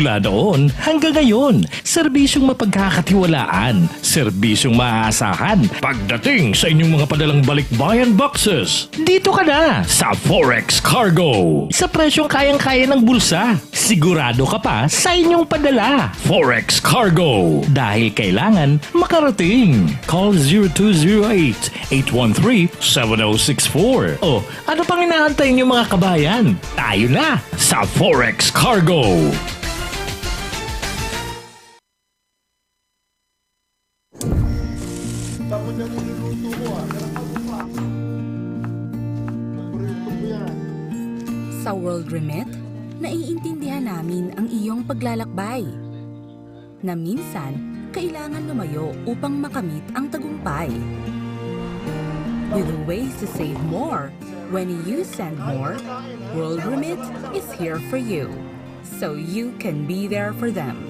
Mula noon hanggang ngayon, serbisyong mapagkakatiwalaan, serbisyong maaasahan pagdating sa inyong mga padalang balikbayan boxes. Dito ka na sa Forex Cargo. Sa presyong kayang-kaya ng bulsa, sigurado ka pa sa inyong padala. Forex Cargo. Dahil kailangan makarating. Call 0208-813-7064. O ano pang inaantay niyo mga kabayan? Tayo na sa Forex Cargo. Sa World Remit, naiintindihan namin ang iyong paglalakbay. Na minsan, kailangan lumayo upang makamit ang tagumpay. With ways to save more, when you send more, World Remit is here for you, so you can be there for them.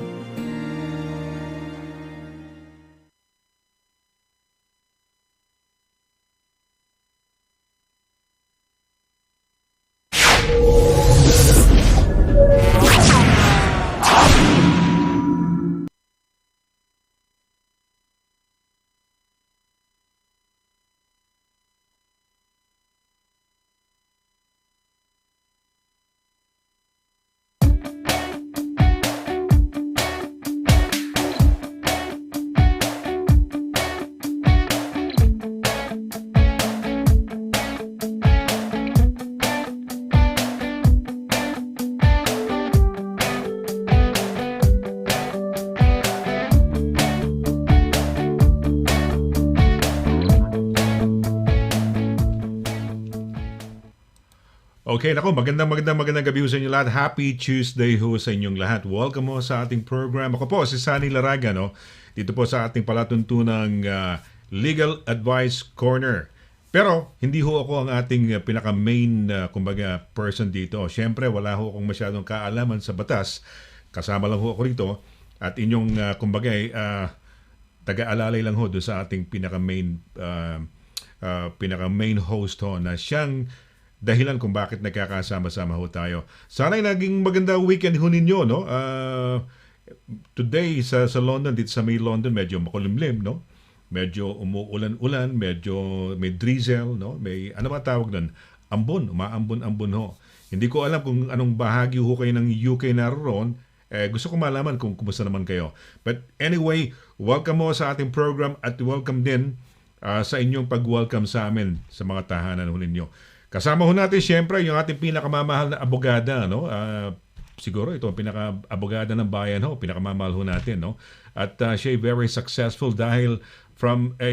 Okay, nako, magandang gabi ho sa inyo lahat. Happy Tuesday ho sa inyong lahat. Welcome ho sa ating program. Ako po si SONNY LARAGAN, no? Dito po sa ating palatuntunang Legal Advice Corner. Pero hindi ho ako ang ating pinaka-main kumbaga person dito. Siyempre, wala ho akong masyadong kaalaman sa batas. Kasama lang ho ako rito. At inyong kumbaga taga-alalay lang ho doon sa ating pinaka-main host ho na siyang dahilan kung bakit nagkakasama-sama ho tayo. Sana'y naging maganda weekend ho ninyo, no? Today sa London, dito sa may London, medyo makulimlim, no? Medyo umuulan-ulan, medyo may drizzle, no? May, ano ba tawag doon? Umaambon-ambon ho. Hindi ko alam kung anong bahagi ho kayo ng UK naroon. Gusto ko malaman kung kumusta naman kayo. But anyway, welcome mo sa ating program at welcome din sa inyong pag-welcome sa amin sa mga tahanan ho ninyo. Kasama ho natin siyempre yung ating pinakamamahal na abogada, no? Siguro ito ang pinaka-abogada ng bayan ho, pinakamamahal ho natin, no? At siya very successful dahil from a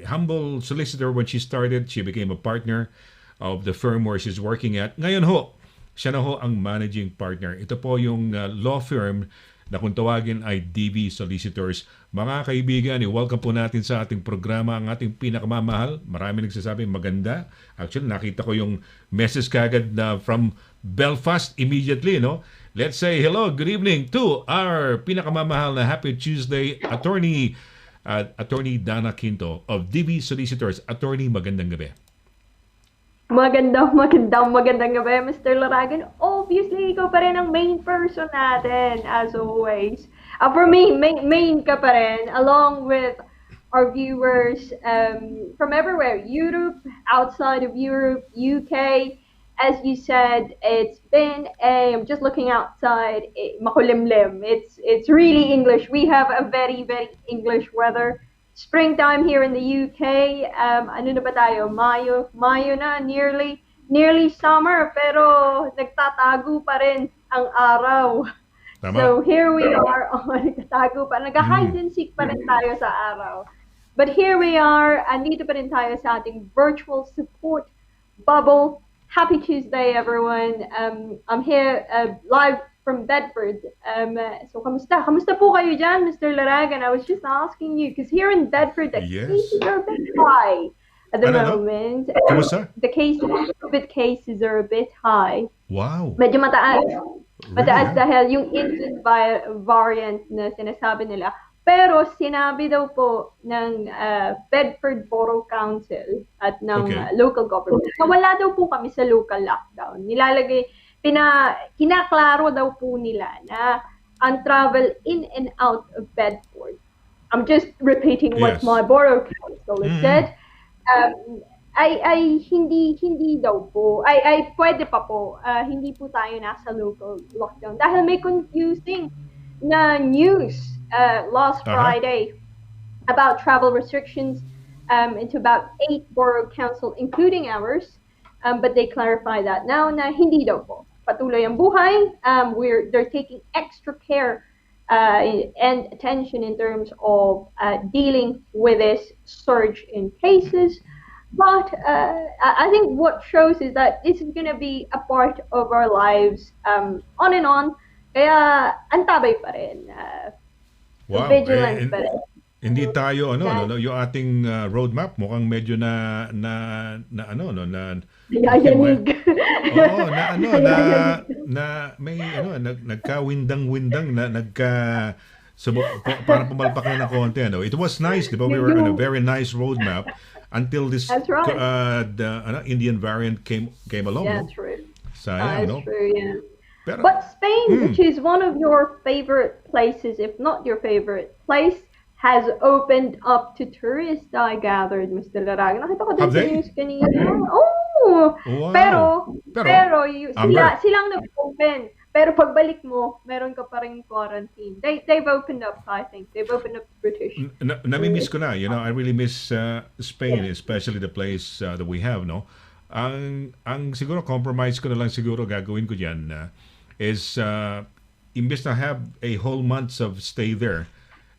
humble solicitor when she started, she became a partner of the firm where she's working at. Ngayon ho, siya na ho ang managing partner. Ito po yung law firm na kung tawagin ay DV Solicitors. Mga kaibigan, welcome po natin sa ating programa ang ating pinakamamahal. Marami nagsasabi maganda. Actually, nakita ko yung message kagad na from Belfast immediately, no? Let's say hello, good evening to our pinakamamahal na Happy Tuesday Attorney DANNA Quinto of DV Solicitors. Attorney, magandang gabi. Magandang gabi, Mr. Laragan. Obviously, ikaw pa rin ang main person natin, as always. For me, main ka pa rin, along with our viewers from everywhere, Europe, outside of Europe, UK. As you said, it's been I'm just looking outside, makulimlim. It's really English. We have a very, very English weather. Springtime here in the UK, ano na ba tayo? Mayo na, nearly summer, pero nagtatago pa rin ang araw. Tama. So here we are, nagtatago pa, nag-hide and seek pa rin tayo sa araw. But here we are, andito pa rin tayo sa ating virtual support bubble. Happy Tuesday, everyone. I'm here live from Bedford. So, kamusta po kayo dyan, Mr. Laragan? I was just asking you, because here in Bedford, the cases are a bit high at the moment. Kamusta? The COVID cases are a bit high. Wow. Medyo mataas. Mataas Really? dahil yung Indian variant na sinasabi nila. Pero sinabi daw po ng Bedford Borough Council at ng local government na wala daw po kami sa local lockdown. Kinaklaro daw po nila na and travel in and out of Bedford. I'm just repeating what Yes. my borough council has Mm-hmm. said. Ay hindi daw po, ay pwede pa po, hindi po tayo nasa local lockdown dahil may confusing na news last Uh-huh. Friday about travel restrictions into about 8 borough council, including ours. But they clarify that now na hindi daw po. Patuloy ang buhay. They're taking extra care and attention in terms of dealing with this surge in cases. But I think what shows is that this is going to be a part of our lives on and on. Kaya antabay pa rin. Wow. Vigilant pa rin. Hindi tayo Yeah. yung ating roadmap mukhang medyo na ano no na Yayanig. Oo, na may nagkawindang-windang para pumalpak na ng konti It was nice, di ba? We were on a very nice roadmap until this That's right. the Indian variant came along. Yeah, No? true. Sayang, no? That's true, yeah. Pero But Spain, which is one of your favorite places, if not your favorite place, has opened up to tourists, I gathered, Mr. Laragan. Nakita ko din Have sa they? news kanina. Oh! Wow. Pero Amber. silang nag-open. Pero pagbalik mo, meron ka pa rin quarantine. They've opened up, I think. They've opened up to British. Nami-miss ko na. I really miss Spain, especially the place that we have, no? Ang siguro compromise ko na lang siguro gagawin ko diyan is imbes na have a whole months of stay there.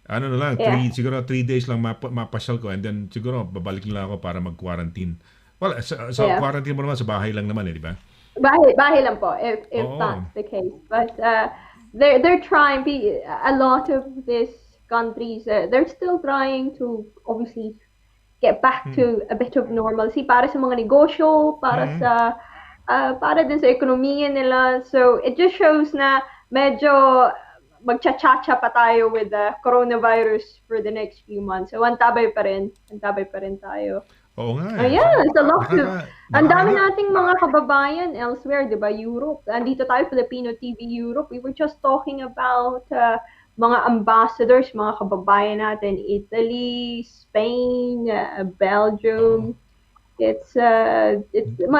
Ano na lang, siguro 3 days lang mapasyal ko and then siguro babalik lang ako para mag-quarantine. Well, sa quarantine mo naman sa bahay lang naman di ba? Bahay lang po, if that's the case. But they're trying. A lot of these countries, they're still trying to obviously get back to a bit of normalcy para sa mga negosyo, para din sa ekonomiya nila. So it just shows na medyo magchachacha pa tayo with the coronavirus for the next few months. So antabay pa rin tayo. Oo nga. Ayan, it's a lot of... Ang dami nakaka- nating mga kababayan elsewhere, di ba? Europe. Andito tayo, Filipino TV Europe. We were just talking about mga ambassadors, mga kababayan natin. Italy, Spain, Belgium.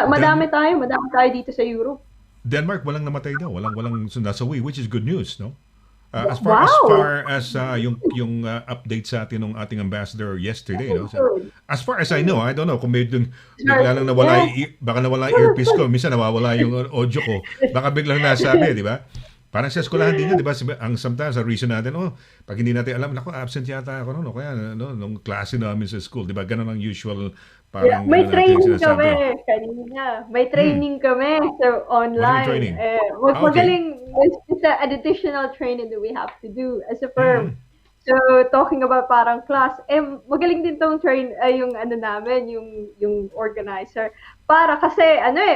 Madami tayo dito sa Europe. Denmark walang namatay daw, walang nasawi, which is good news, no? As Wow! far as yung update sa atin ng ating ambassador yesterday, no? As far as I know, I don't know kung biglang lang nawala, baka nawala yung earpiece ko, minsan nawawala yung audio ko, baka biglang nasabi, di ba? Parang sa eskwelahan din yun, di ba? Ang sometimes, sa reason natin, pag hindi natin alam, naku, absent yata ako noon, kaya nung klase namin sa school, di ba? Ganun ang usual, parang May training sinasabi. kami kanina. May training kami so online. training? Magaling, it's an additional training that we have to do as a firm. So talking about parang class, magaling din tong yung namin, yung organizer. Para kasi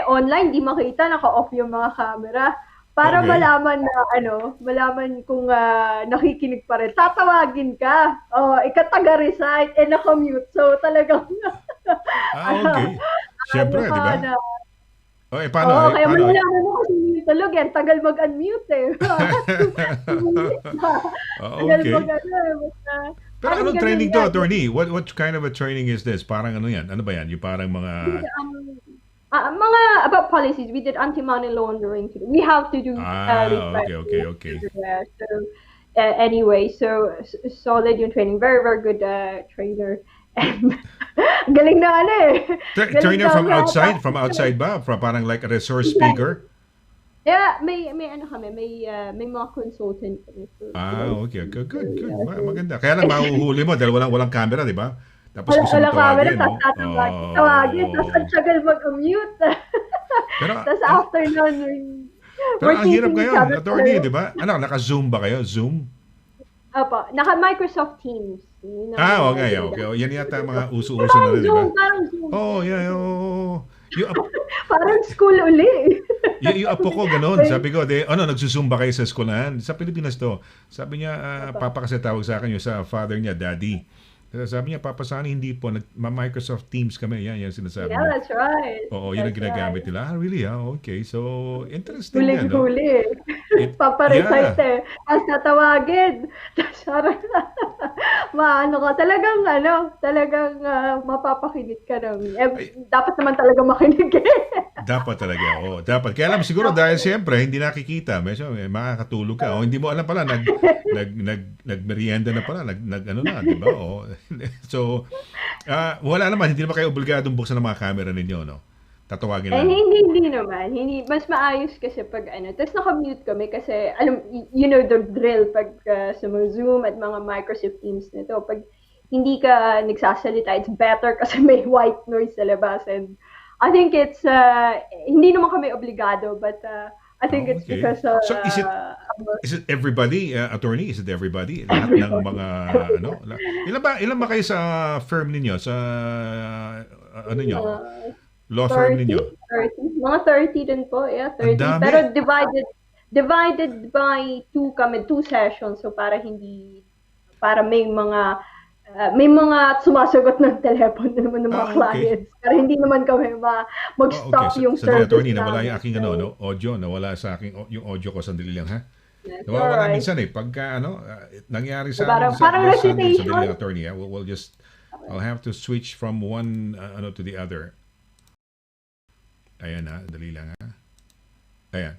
online di makita, naka-off yung mga camera. Para Okay. malaman kung nakikinig pa rin. Tatawagin ka. Ikataga-recite, naka-mute. So talagang Okay. Siyempre, di ba? Paano? kaya Paano? malalaman mo kasi tulog yan. Tagal mag-unmute Tagal Okay. basta. Pero Parang anong ganun training to, yan. attorney? What kind of a training is this? Parang ano yan? Ano ba yan? Yung parang mga... Mga about policies, we did anti-money laundering. We have to do Okay. Yeah, so anyway, so solid yung training. Very, very good trainer. And galing na Galing Trainer na from lahat. outside? From outside ba? From parang like a resource speaker? Yeah, may kami, may mga consultant kami. Okay. Good. Maganda. Kaya lang mahuhuli mo dahil walang camera, di ba? Tapos gusto mo Wala camera, tawagin, no? tawagin, tapos ang tagal mag-mute. Pero, Tapos after nun, pero ang hirap ngayon, attorney, di ba? Naka-Zoom ba kayo? Zoom? Opo, naka-Microsoft Teams. Yun ang- Okay. Yan yata mga uso-uso na rin, di ba? Parang Zoom. Parang school uli. Yung apo ko, ganun. Sabi ko, nagsusum ba kayo sa eskwelahan? Sa Pilipinas to. Sabi niya, papa kasi tawag sa akin yung sa father niya, daddy. Sabi niya, papa sana hindi po. Microsoft Teams kami. Yan sinasabi Yeah, niya. that's right. Oo, yun ang That's ginagamit right. nila. Really, okay. So, interesting yan, no? Huli. paparecite Yeah. Tapos tatawagin. Tapos parang, maano ka, talagang mapapakinig ka Ay, dapat naman talaga makinig eh. dapat talaga, oo. Dapat. Kaya alam siguro dahil siyempre hindi nakikita, medyo makakatulog ka. O hindi mo alam pala nagmerienda na pala, ano na, 'di ba? O so wala naman, hindi naman kayo obligadong buksan ang mga camera ninyo, no? Tatawagin lang. Hindi naman. Hindi, mas maayos kasi pag tapos naka-mute kami kasi, you know the drill pag sa mga Zoom at mga Microsoft Teams nito. Pag hindi ka nagsasalita, it's better kasi may white noise sa labas. And I think it's, hindi naman kami obligado, but I think Oh, it's okay. because, So is it everybody, attorney? Is it everybody? Lahat ng mga ano? Ilan ba kayo sa firm ninyo? Sa ano nyo? Law firm 30, ninyo? 30. Mga 30 din po, yeah, Ang 30. dami. Pero divided by two sessions. So para may mga sumasagot ng telepono naman ng mga Okay. clients. Pero hindi naman kami mag-stop Okay. yung Sandali, service attorney, nawala yung namin. aking no? Audio. Nawala sa aking yung audio ko. Sandali lang, ha? That's Nawawala alright. minsan pagka nangyari sa Parang amin parang sa Sunday, recitation. sandali lang, attorney, ha? I'll have to switch from one to the other. Ayan, ha? Dali lang, ha? Ayan.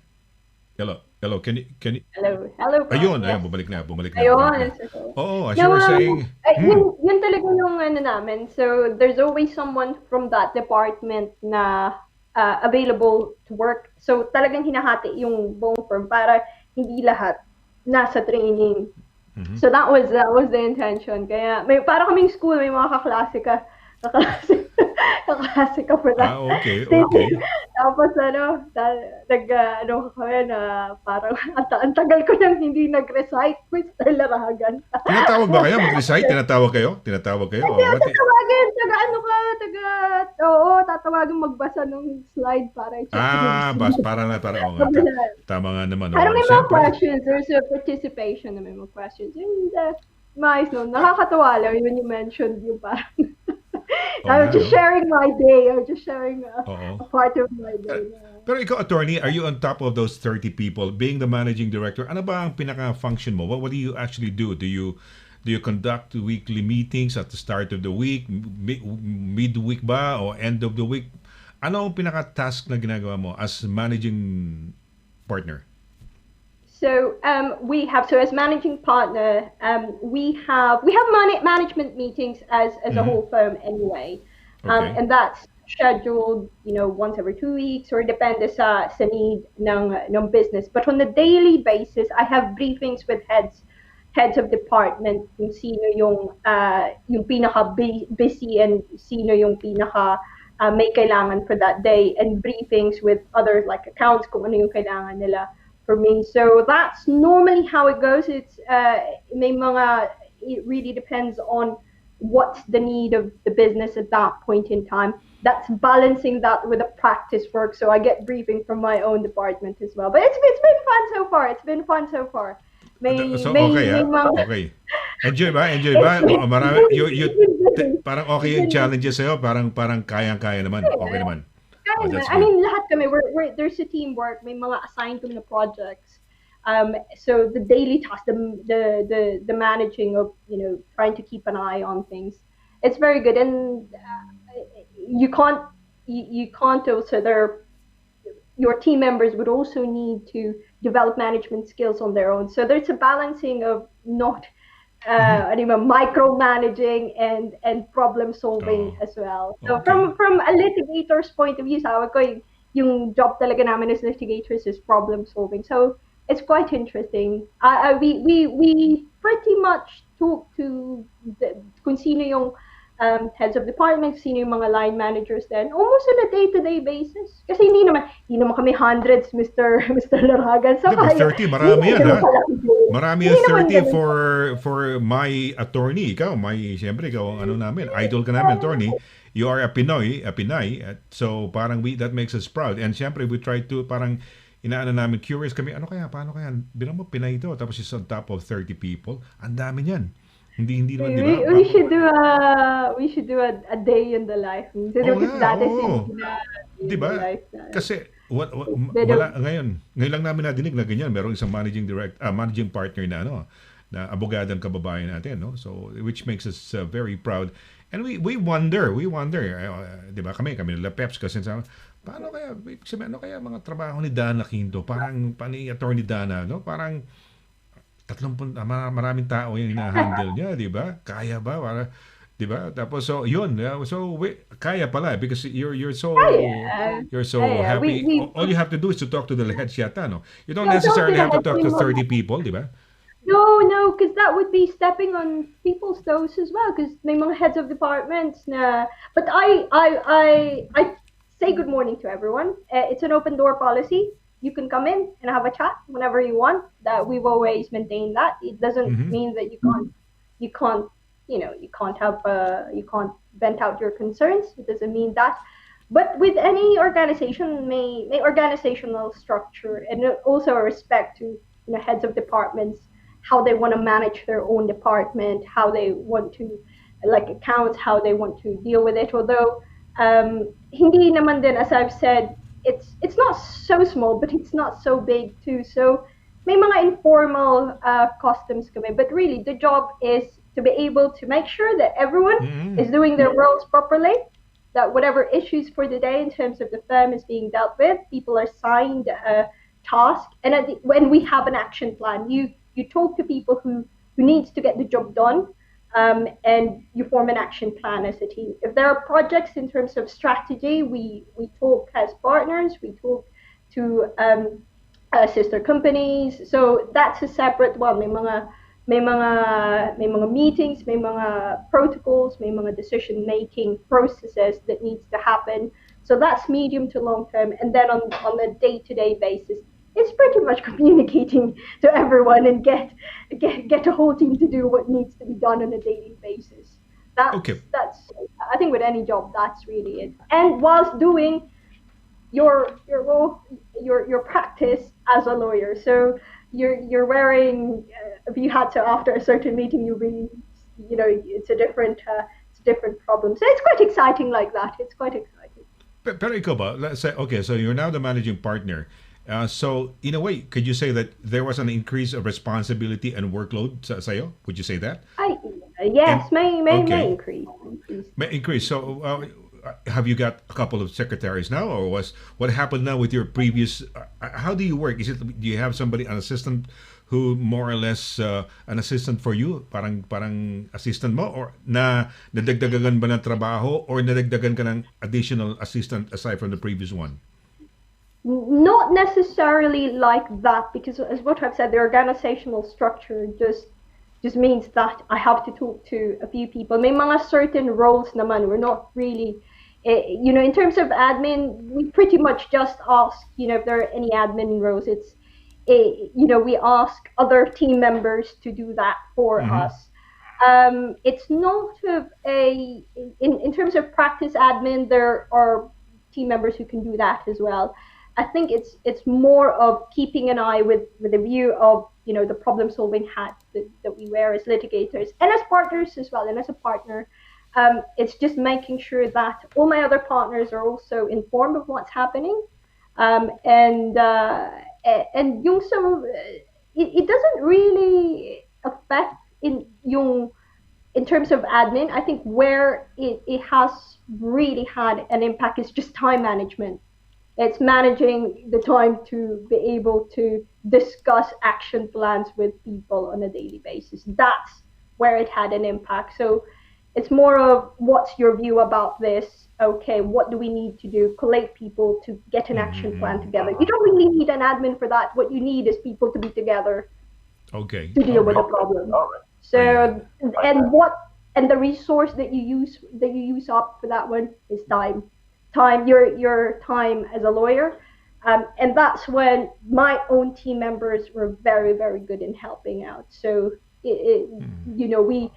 Hello, can you Hello po. ayun, Yes. bumalik na. Ayun. It's okay. Oo, as you were saying, Yun talaga yung namin. So, there's always someone from that department na available to work. So, talagang hinahati yung buong firm para hindi lahat nasa training. So, that was the intention. Kaya, para kaming school, may mga kaklase ka for that. okay. Tapos kami na parang ang tagal ko nang hindi nag-recite, Mr. Laragan. Tinatawag ba kayo? Mag-recite? Tinatawag kayo? O Hindi, what? tatawagin, tatawagin magbasa ng slide para i-check. Para oo nga. Tama nga naman. Parang may mga Siyempre. questions, there's a participation na may mga questions. Yung mais no, nakakatawa lang when you mentioned yung parang I'm just sharing my day. I'm just sharing a part of my day. Pero ikaw, attorney, are you on top of those 30 people? Being the managing director, ano ba ang pinaka-function mo? What do you actually do? Do you conduct weekly meetings at the start of the week, midweek ba, o end of the week? Ano ang pinaka-task na ginagawa mo as managing partner? So as managing partner, we have management meetings as a whole firm anyway, Okay. and that's scheduled, once every 2 weeks or depende sa need ng business. But on a daily basis, I have briefings with heads of department kung sino yung pinaka busy and sino yung pinaka may kailangan for that day, and briefings with others like accounts kung ano yung kailangan nila for me. So that's normally how it goes. It's it really depends on what's the need of the business at that point in time. That's balancing that with the practice work. So I get briefing from my own department as well. But it's been fun so far. Okay. Enjoy ba? O, marami, parang okay yung challenges sa'yo? Parang kayang-kaya naman. Okay naman. That's I good. mean, lahat kami, there's a teamwork. May mga assigned kami na projects. So the daily task, the managing of, trying to keep an eye on things, it's very good. And you can't also, your team members would also need to develop management skills on their own. So there's a balancing of not micromanaging and problem solving as well. So Okay. from a litigator's point of view, sabi ko yung job talaga namin as litigators is problem solving. So it's quite interesting. We pretty much talk to kung sino yung heads of departments, sino yung mga line managers then, almost on a day-to-day basis. Kasi hindi naman kami hundreds, Mr. Laragan. So, Yeah, but 30, marami yan, ha? Marami yan, Hindi naman 30 ganun. for my attorney. Siyempre, ikaw ang namin, idol ka namin, attorney. You are a Pinay. So, parang that makes us proud. And siyempre, we try to, parang, inaano namin, curious kami, paano kaya? Bilang mo, Pinay ito, tapos is on top of 30 people. Ang dami niyan. Hindi naman, di ba? We should do a day in the life. Oo nga, oo. Day in Di ba? the life. Kasi Bit of wala ngayon lang namin nadinig na ganyan. Merong isang managing partner na na abogadong kababayan natin, no? So which makes us very proud. And we wonder, 'di ba? Kami nila Peps kasi sa paano kaya ano kaya mga trabaho ni Dana Quinto? Parang pani attorney Dana, no? Parang 30 maraming tao yung hina-handle niya, 'di ba? Kaya ba para 'di ba? Tapos so yun, kaya pala because you're so yeah. happy. We All you have to do is to talk to the heads yata, no? You don't no, talk to necessarily the have to head talk to team. 30 people, 'di ba? No, because that would be stepping on people's toes as well. Because may mga heads of departments na. But I say good morning to everyone. It's an open door policy. You can come in and have a chat whenever you want. That we've always maintained that. It doesn't mean that you can't you can't vent out your concerns. It doesn't mean that. But with any organization, may organizational structure and also a respect to heads of departments, how they want to manage their own department, how they want to like accounts, how they want to deal with it. Although hindi naman din, as I've said, it's not so small, but it's not so big too. So may mga informal customs kami, but really the job is to be able to make sure that everyone is doing their roles properly, that whatever issues for the day in terms of the firm is being dealt with, people are assigned a task, and when we have an action plan, you talk to people who needs to get the job done, and you form an action plan as a team. If there are projects in terms of strategy, we talk as partners, we talk to sister companies. So that's a separate one. May mga meetings, may mga protocols, may mga decision making processes that needs to happen. So that's medium to long term, and then on a day-to-day basis, it's pretty much communicating to everyone and get a whole team to do what needs to be done on a daily basis. That's I think with any job, that's really it. And whilst doing your practice as a lawyer, so you're wearing if you had to after a certain meeting, it's a different problem. So it's quite exciting like that. It's quite exciting. Pero ikaw ba, let's say, okay, so you're now the managing partner. So, in a way, could you say that there was an increase of responsibility and workload sa'yo? Would you say that? Yes, may increase. May increase. So, have you got a couple of secretaries now, or what happened now with your previous? How do you work? Do you have an assistant who more or less an assistant for you, parang assistant mo, or nadagdagan ba ng trabaho, or nadagdagan ka ng additional assistant aside from the previous one? Not necessarily like that, because as what I've said, the organizational structure just means that I have to talk to a few people. May mga certain roles naman, we're not really, in terms of admin, we pretty much just ask, if there are any admin roles, we ask other team members to do that for us. It's not in terms of practice admin, there are team members who can do that as well. I think it's more of keeping an eye with a view of the problem solving hat that we wear as litigators and as partners as well. And as a partner, it's just making sure that all my other partners are also informed of what's happening, and yung it doesn't really affect in terms of admin. I think where it has really had an impact is just time management. It's managing the time to be able to discuss action plans with people on a daily basis. That's where it had an impact. So it's more of what's your view about this? Okay, what do we need to do? Collate people to get an action plan together. You don't really need an admin for that. What you need is people to be together to deal with the problem. So and the resource that you use up for that one is time. Your time as a lawyer, and that's when my own team members were very, very good in helping out. So we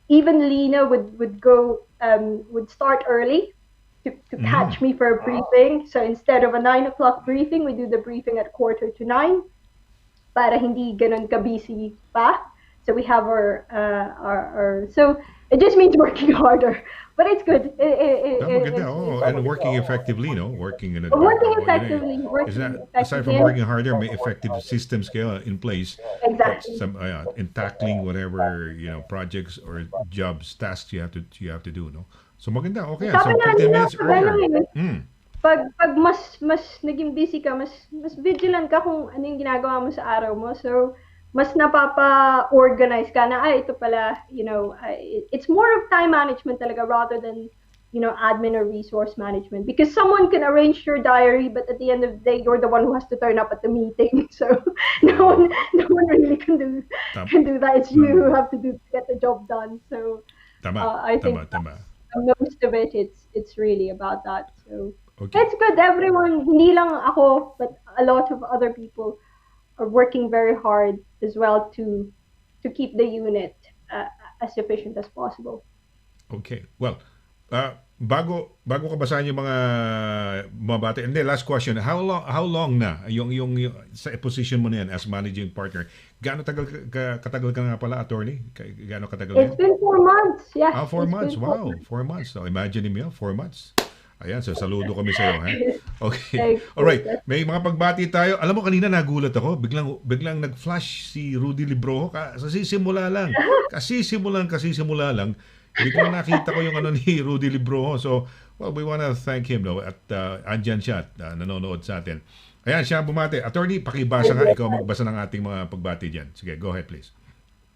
even Lena would go would start early to catch me for a briefing. So instead of a 9 o'clock briefing, we do the briefing at 8:45 para hindi ganun ka busy pa. So So we have so it just means working harder, but it's good. Maganda. And working effectively, no? Working in a Working yun effectively, Is working that aside from effectively. working harder, may effective systems kayo in place Exactly. in tackling whatever projects or jobs tasks you have to do, no? So maganda. Okay yan. Sabi So nga 15 nila, minutes earlier. pag mas naging busy ka, mas vigilant ka kung ano yung ginagawa mo sa araw mo. So, mas napapa-organize ka na, ito pala, it's more of time management talaga rather than, admin or resource management. Because someone can arrange your diary, but at the end of the day, you're the one who has to turn up at the meeting. So, no one really can do that. It's you who have to get the job done. So, Tama. I think Tama. most of it, it's really about that. So, Okay. it's good. Everyone, hindi lang ako, but a lot of other people are working very hard as well to keep the unit as efficient as possible. Okay. Well, bago ka basahin yung mga bate. And then last question, how long na yung sa position mo na yan as managing partner? Gaano katagal ka nga pala, attorney? Gaano katagal It's yan? been 4 months. Yes. 4 it's months. been 4 Wow, months. 4 months. So imagine mo yun, 4 months. Ayan, so saludo kami sa iyo, ha? Okay. Thank you. Alright, may mga pagbati tayo. Alam mo, kanina nagulat ako. Biglang nag-flash si Rudy Librojo. Kasisimula lang. Kasisimula lang. Biglang nakita ko yung ni Rudy Librojo. So, well, we wanna thank him, no? At andyan siya at nanonood sa atin. Ayan, siya bumati. Attorney, pakibasa nga. Ikaw magbasa ng ating mga pagbati dyan. Sige, go ahead, please.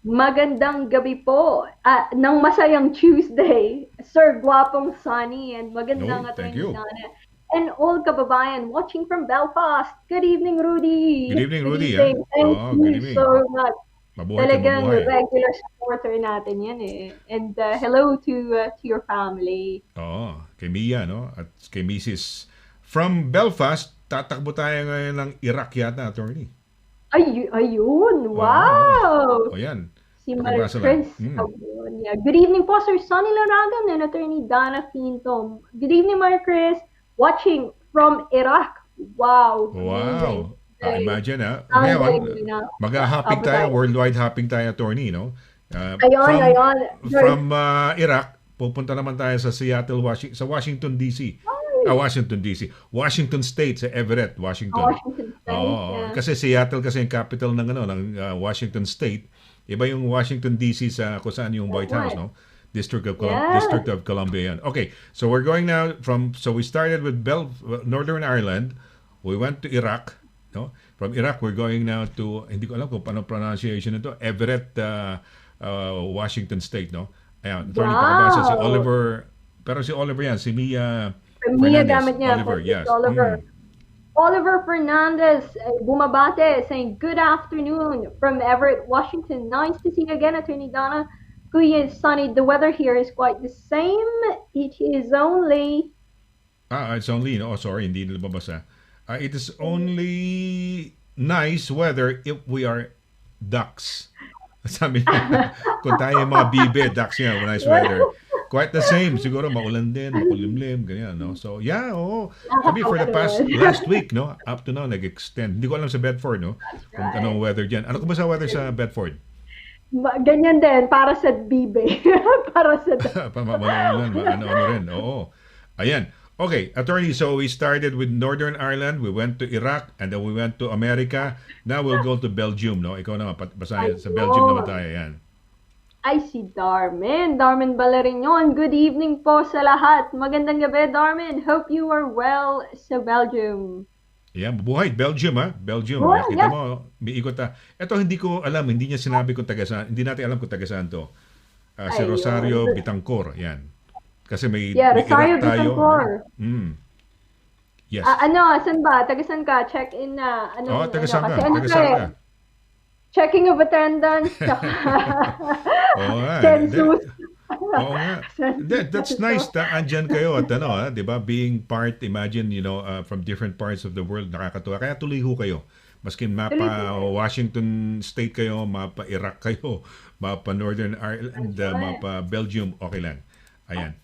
Magandang gabi po ng masayang Tuesday, Sir Guapong Sonny, and magandang Thank Attorney you. Donna, and all kababayan watching from Belfast. Good evening, Rudy. Good evening, Rudy. Evening. Thank Good you evening. so much. Mabuhay ka, Talagang mabuhay. regular supporter natin yan eh. And hello to your family. Oo, kay Mia, no? At kay Mrs. From Belfast, tatakbo tayo ngayon ng Iraq yata, attorney. Ayun, wow! O yan. Si Marie Pakibasa Chris. lang. Yeah. Good evening po, Sir Sonny Laragan and Attorney Dana Quinto. Good evening, Marie Chris. Watching from Iraq. Wow. Wow. Imagine, ha? Sounds Ngayon, like, mag-hopping tayo, worldwide hopping tayo, attorney, no? Ayun. From Iraq, pupunta naman tayo sa Seattle, Washington, D.C. Washington State, sa Everett, Washington. Washington State, yeah. Kasi Seattle kasi yung capital ng Washington State. Iba yung Washington DC sa kung saan yung White House, no? District of Columbia yan. Okay, so we're going now so we started with Northern Ireland. We went to Iraq, no? From Iraq, we're going now to, hindi ko alam kung paano pronunciation nito, Everett, Washington State, no? Ayan, attorney, pakibasa si Oliver, pero si Oliver yan, si Mia Mia Fernandez. gamit niya. Oliver, yes. Oliver. Oliver Fernandez, bumabate, saying, good afternoon from Everett, Washington. Nice to see you again, Attorney Donna. Kuya Sonny, the weather here is quite the same. It is only... It's only, no? Oh, sorry, hindi nila babasa. It is only nice weather if we are ducks. Sabi niya, kung tayo yung mga bibe, ducks yan, nice weather. Quite the same. Siguro maulan din, makulimlim, ganyan, no? So, yeah, kami for the last week, no? Up to now, nag-extend. Hindi ko alam sa Bedford, no? Kung anong weather dyan. Ano kung ba sa weather sa Bedford? Ganyan din, para sa bibe. Para sa... Maulan, ano rin, oo. Ayan. Okay, attorney, so we started with Northern Ireland, we went to Iraq, and then we went to America. Now we'll go to Belgium, no? Ikaw naman, basahin. Sa Belgium naman tayo, yan. I see Darmin Balarignon. Good evening po sa lahat. Magandang gabi, Darmin. Hope you are well sa Belgium. Yan, buhay. Belgium, ha? Belgium. Oh, Kita yes. mo, may ikot ha. Ito, hindi ko alam. Hindi niya sinabi kung taga saan. Hindi natin alam kung taga saan to. Si Ayun. Rosario Bitancor. Yan. Kasi may Rosario Iraq tayo. Bitancor. Yes. Saan ba? Taga saan ka? Check in na. Taga saan ka? Kasi Taga saan ka? Checking of attendance. Oo nga. Census. Oo nga. That's nice. Andyan kayo at di ba? Being part, imagine, from different parts of the world, nakakatuwa. Kaya tuloy ho kayo. Maski mapa Washington State kayo, mapa Iraq kayo, mapa Northern Ireland, mapa Belgium, okay lang. Ayan.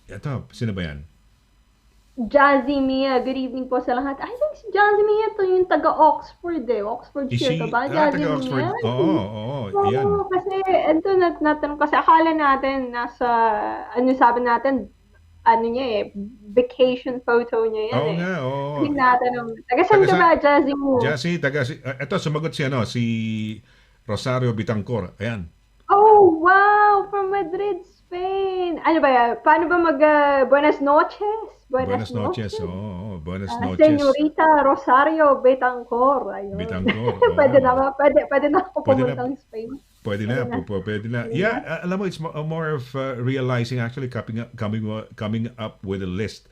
Ito, sino ba yan? Jazzy Mia, good evening po sa lahat. I think si Jazzy Mia to yung taga-Oxford eh. Is Oxfordshire ka she, ba? Jazzy taga Oxford? Mia? Oo, yan. Oo, kasi ito natanong kasi akala natin nasa, ano sabi natin, ano niya eh, vacation photo niya yan Oo eh. nga, oo. Hindi natanong. Taga saan Taga ka sa, ba, Jazzy Mia? Jassy, eto, sumagot si, si Rosario Bitancor. Ayan. Oh, wow! From Madrid, Spain. Ano ba yan? Paano ba Buenas noches? Buenas Buenas noches. noches. Oo, buenas noches. Señorita Rosario Betancor. Ayun. Bitancor. Pwede Oo. na ba? Pwede na ako Pwede na. pumuntang Spain. Pwede na, pwede na. Yeah, alam mo, it's more of realizing actually coming up with a list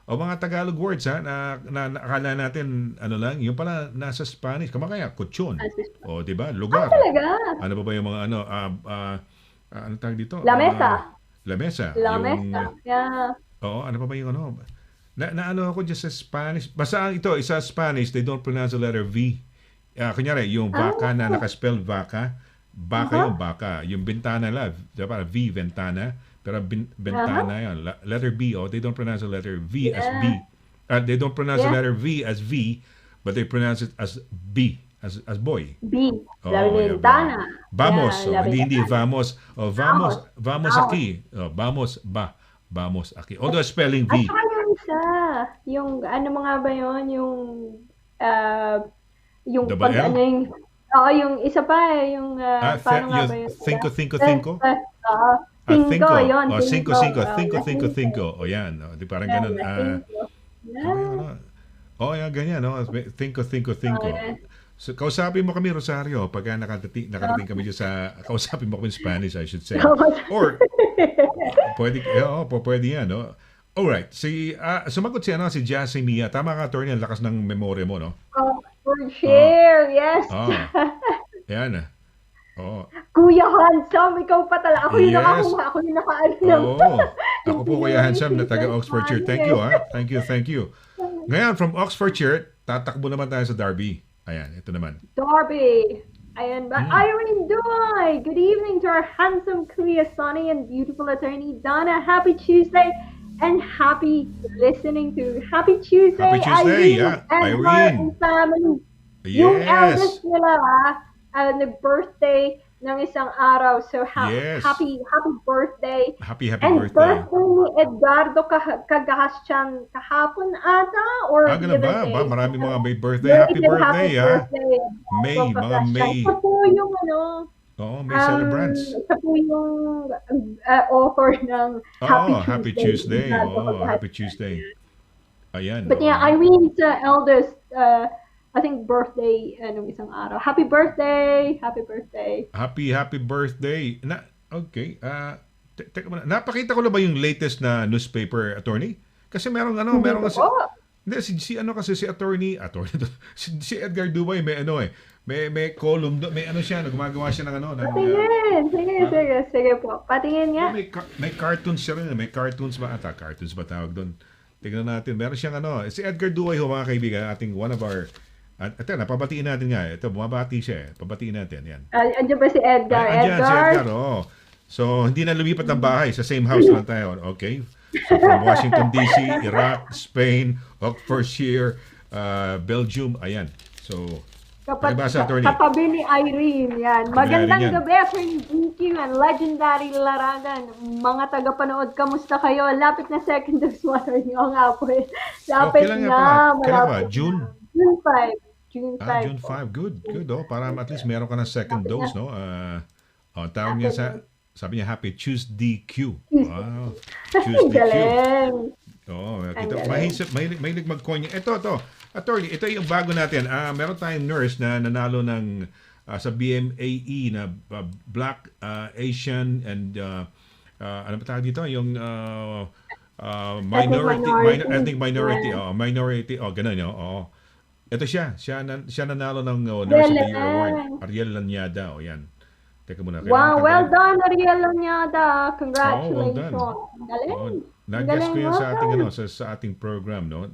o mga Tagalog words na akala natin ano lang, yung pala nasa Spanish. Kamakaya, kutsyon. O, di ba? Lugar. Talaga? Ano ba yung mga ano tawag dito? La mesa. La mesa. La Yung, mesa. Yeah. oo, ano pa ba yung ano? Ano ako dyan sa Spanish. Basta ito, isa Spanish, they don't pronounce the letter V. Kunyari, yung vaca na nakaspell vaca, baka yung baka. Yung bintana lang, diba? V, ventana. Pero bentana yan. Letter B, they don't pronounce the letter V as B. They don't pronounce the letter V as V, but they pronounce it as B, as boy. B. La ventana. Vamos. Yeah, Hindi vamos. Vamos aquí. Vamos aquí. Although spelling At V. saka yung isa, yung ano mga ba yun, yung Double L? ano yung, yung isa pa yung, paano nga ba yun? Cinco. Cinco, yun. Cinco. O yan. Di parang ganun. Yan, ganyan. Cinco. So, kausapin mo kami, Rosario, pagka nakarating kami dyan kausapin mo kami in Spanish, I should say. Or, pwede yan, no? Alright, sumagot si Jassy Mia. Tama ka, attorney, ang lakas ng memorya mo, no? For share, yes. Yan. Oh. Kuya Handsome, ikaw pa talaga. Ako yung nakakuha, ako yung naka-ano. Ako po, Kuya Handsome, na taga Oxfordshire. Thank you, ha? Thank you. Ngayon, from Oxfordshire, tatakbo naman tayo sa Derby. Ayan, ito naman. Derby. Ayan ba? Irene Duay. Good evening to our handsome Kuya Sonny and beautiful attorney Donna. Happy Tuesday and happy listening to Happy Tuesday, yeah. and Irene. and family. Yes. Yung eldest nila, nag-birthday ng isang araw. So, happy birthday. Happy and birthday. ni Edgardo Cagahaschan kahapon ata? Or ganun ba? Marami mga may birthday. Happy birthday, ha? May, mga May. Ito po yung May celebrants. Ito po yung author ng Happy Tuesday. Happy Tuesday. Ayan. But yeah, Irene's eldest, I think birthday nung isang araw. Happy birthday! Happy birthday! Happy birthday. Okay. Teka muna. Napakita ko na ba yung latest na newspaper, attorney? Kasi meron kasi hindi si attorney si Edgar Dubai may column may siya, gumagawa siya ng Patingin. Sige po. Patingin nga. May cartoons siya rin. May cartoons ba cartoons ba tawag doon? Tingnan natin. Meron siyang si Edgar Dubai mga kaibigan, ating one of our ito, napabatiin natin nga. Ito, bumabati siya. Pabatiin natin. Yan. Andiyan ba si Edgar? Andiyan si Edgar, So, hindi na lumipat ng bahay. Sa same house lang tayo. Okay? So, from Washington, D.C., Iraq, Spain, Oxfordshire, Belgium. Ayan. So, katabi ni Irene. Yan. Magandang gabi, Attorney GQ and Legendary Laragan. Mga tagapanood, kamusta kayo? Lapit na second dose water niyo nga po. Lapit na. Kailan ba? June 5. June 5.5. Good. Para at least meron ka ng second dose, no? Tawag niya sabi niya, Happy Tuesday Q. Wow. Tuesday Q. Mahilig mag-coin niya. Ito. Attorney, ito yung bago natin. Meron tayong nurse na nanalo ng sa BMAE na Black, Asian, and ano ba tawag dito? Yung ethnic minority. Ganun yun. Ito siya nanalo ng Nurse of the Year Award. Ariel Lanyada, yan. Teka muna. Wow, well done, Ariel Lanyada. Congratulations. Well Galing. Nag-guess ko yan sa ating sa ating program, no?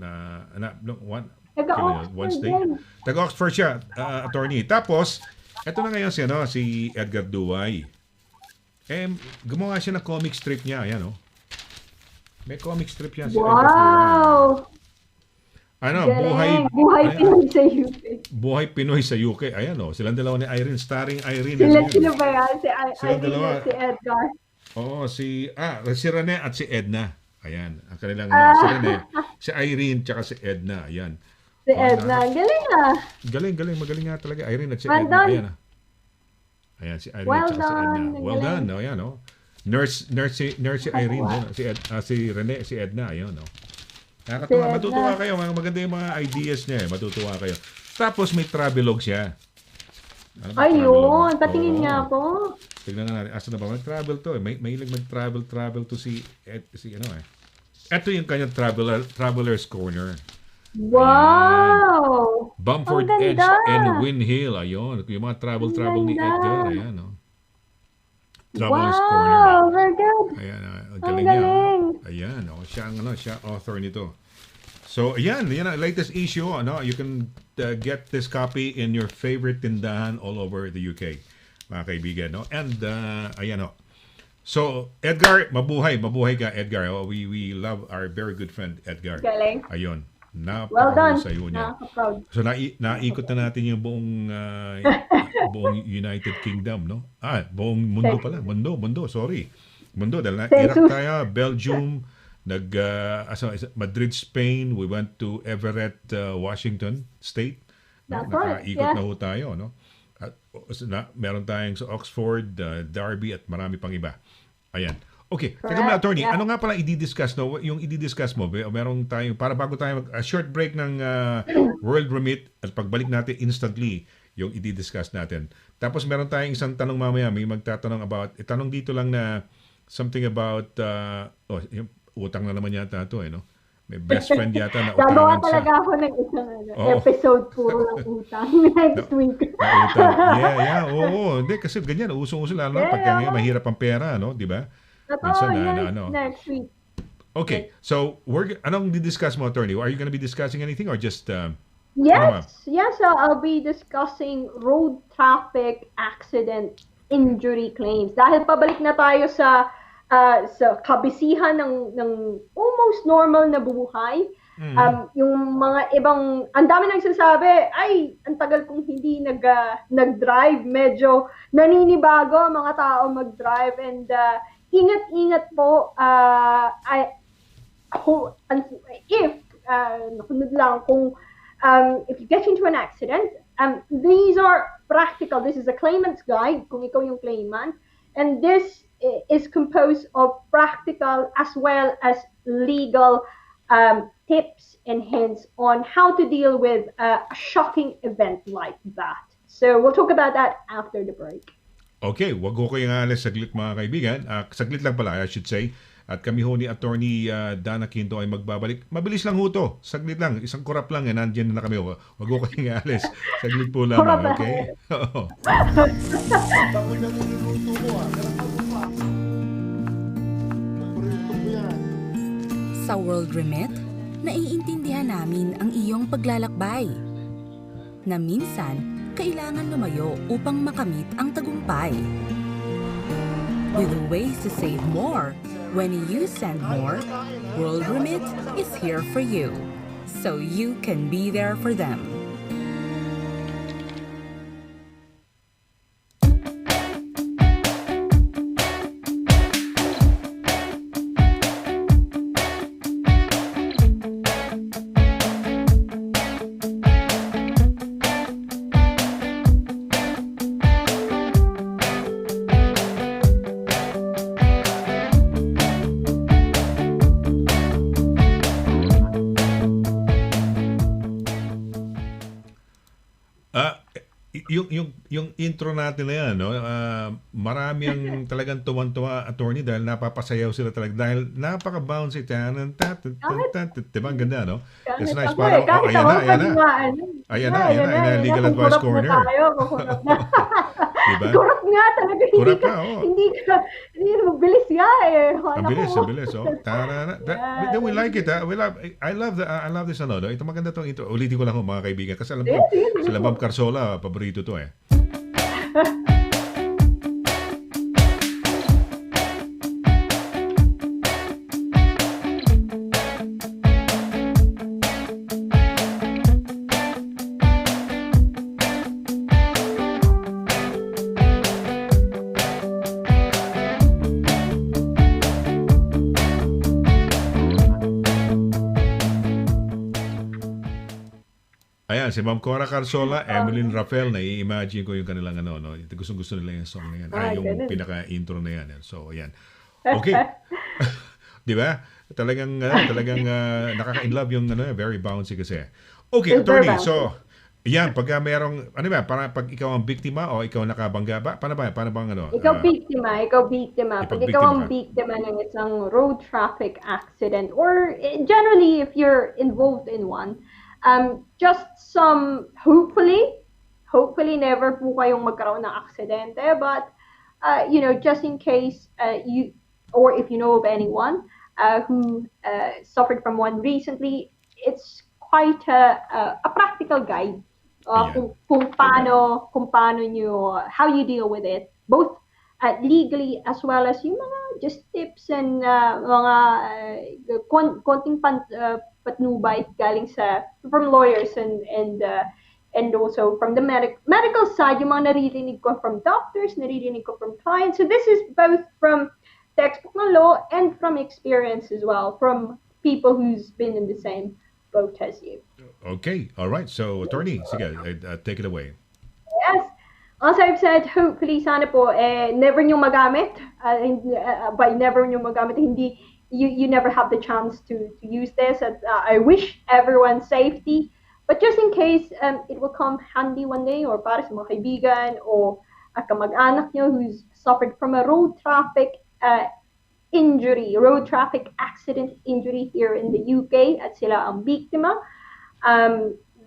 Wednesday. Taga-Oxford siya, attorney. Tapos, ito na ngayon si Edgar Duay. Gumawa siya ng comic strip niya, ayan, May comic strip yan si Edgar. Wow! Ano, Galing! Buhay Pinoy sa UK. Buhay Pinoy sa UK. Ayan o, silang dalawa ni Irene, starring Irene. Sila ba yan? Si Silang Irene dalawa. at si Edgar. Oo, si Rene at si Edna. Ayan, ang kanilang si Rene, si Irene, tsaka si Edna. Ayan. Si Edna. Galing ah. Galing, magaling nga talaga. Irene at si Well Edna. done. Ayan. Ayan, si Irene Well tsaka si Edna. done. Well Galing. done. Ayan, o. Nurse si Irene. Ayan, si Rene, si Edna. Ayan, o. Nakakatuwa. Si Edna. Matutuwa kayo. Maganda yung mga ideas niya. Matutuwa kayo. Tapos may travelogue siya. Ano ba Ayun, travelogue? patingin Oo. nga ako. Tignan nga natin. Asa na ba? Mag-travel to. Mahilig mag-travel to si ano eh. Ito yung kanyang Traveler's Corner. Wow! Bumford Ang Edge ganda! and Win Hill. Ayun. Yung mga travel ni ganda! Edgar. Ayan, no? Traveler's Corner. Wow! Very good! Ayan, Ang galing niya. galing! Oh. Ayan, oh. Siya author nito. So, ayan ang latest issue. Ano? You can get this copy in your favorite tindahan all over the UK, mga kaibigan. No? And, ayan, oh. So, Edgar, mabuhay ka, Edgar. Oh, we love our very good friend, Edgar. Galing. Ayun. Well done. Napakahusay niya. Nakaka-proud. So, naikot na natin yung buong United Kingdom, no? Buong mundo pala. Mundo, sorry. Mundo, dahil Iraq tayo, Belgium, Madrid, Spain, we went to Everett, Washington State. No? That's right, Nakaikot yeah. na ho tayo, no? At meron tayong sa Oxford, Derby, at marami pang iba. Ayan. Okay, teka muna, attorney, yeah. ano nga pala i-discuss, no? Yung i-discuss mo, merong tayong, para bago tayo a short break ng World Remit, at pagbalik natin instantly, yung i-discuss natin. Tapos meron tayong isang tanong mamaya, may magtatanong about, itanong dito lang na something about, yung utang na naman yata ito, no? May best friend yata na Gagawa utangan siya. talaga ako ng isang Oo. episode puro ng utang next week. Na utang. Yeah, oo. Hindi, kasi ganyan, usong-uso lalo na pagka ngayon mahirap ang pera, no? Di ba? Totoo, Minsan yes, next week. Okay, so anong di-discuss mo, attorney? Are you gonna be discussing anything or just Yes, so I'll be discussing road traffic accident injury claims. Dahil pabalik na tayo sa kabisihan ng almost normal na buhay. Yung mga ibang, ang dami nagsasabi, ay, ang tagal kong hindi nag-drive. Medyo naninibago ang mga tao mag-drive. And ingat-ingat po, if you get into an accident, these are practical. This is a claimant's guide, kung ikaw yung claimant. And this is composed of practical as well as legal tips and hints on how to deal with a shocking event like that. So we'll talk about that after the break. Okay, wag ko kayong alis saglit mga kaibigan. Saglit lang pala, I should say. At kami ho ni Attorney Dana Quinto ay magbabalik. Mabilis lang ho to. Saglit lang. Isang kurap lang. Nandiyan na kami. Wag ko kayong alis. Saglit po lang. Okay? Oo. Sa World Remit, naiintindihan namin ang iyong paglalakbay. Na minsan, kailangan lumayo upang makamit ang tagumpay. With ways to save more, when you send more, World Remit is here for you, so you can be there for them. Yung intro natin na yan, no? Marami ang talagang tuwan-tuwa, attorney, dahil napapasayaw sila talaga dahil napaka-bouncy. Diba? Ang ganda, no? It's nice. Parang, ayan na, legal advice corner. Diba? Kurap nga talaga. Kurap ka, Hindi mabilis nga eh. Ang bilis, oh. Then we like it, I love this, ano, no? Ito maganda tong intro. Ulitin ko lang, mga kaibigan, kasi alam ko, sila Bob Carsola, paborito to eh. Ayan, si Ma'am Cora Carsola, Emeline Rafael, nai-imagine ko yung kanilang ano, no? Gusto nila yung song na yan. Yung ganun. pinaka-intro na yan. So, ayan. Okay. Di ba? Talagang nakaka-inlove yung ano, very bouncy kasi. Okay, It's very attorney. bouncy. So, yan, pag merong, ano ba, pag ikaw ang biktima o ikaw nakabangga ba? Paano bang ano? Ikaw biktima. Pag ikaw biktima ang ka. biktima ng isang road traffic accident, or generally if you're involved in one, just hopefully never po kayong magkaroon ng aksidente, but just in case or if you know of anyone who suffered from one recently, it's quite a practical guide Ayan. kung paano nyo, how you deal with it, both legally as well as yung mga just tips and mga konting patnubay galing from lawyers and also from the medical side, yung mga naririnig ko from doctors, naririnig ko from clients. So this is both from textbook ng law and from experience as well, from people who's been in the same boat as you. Okay, all right. So, attorney, sige, take it away. Yes. As I've said, hopefully, sana po, never nyo magamit. By never nyo magamit, hindi, you never have the chance to use this. I wish everyone safety. But just in case, it will come handy one day, or para sa mga kaibigan, o kamag-anak nyo who's suffered from a road traffic accident injury here in the UK, at sila ang biktima.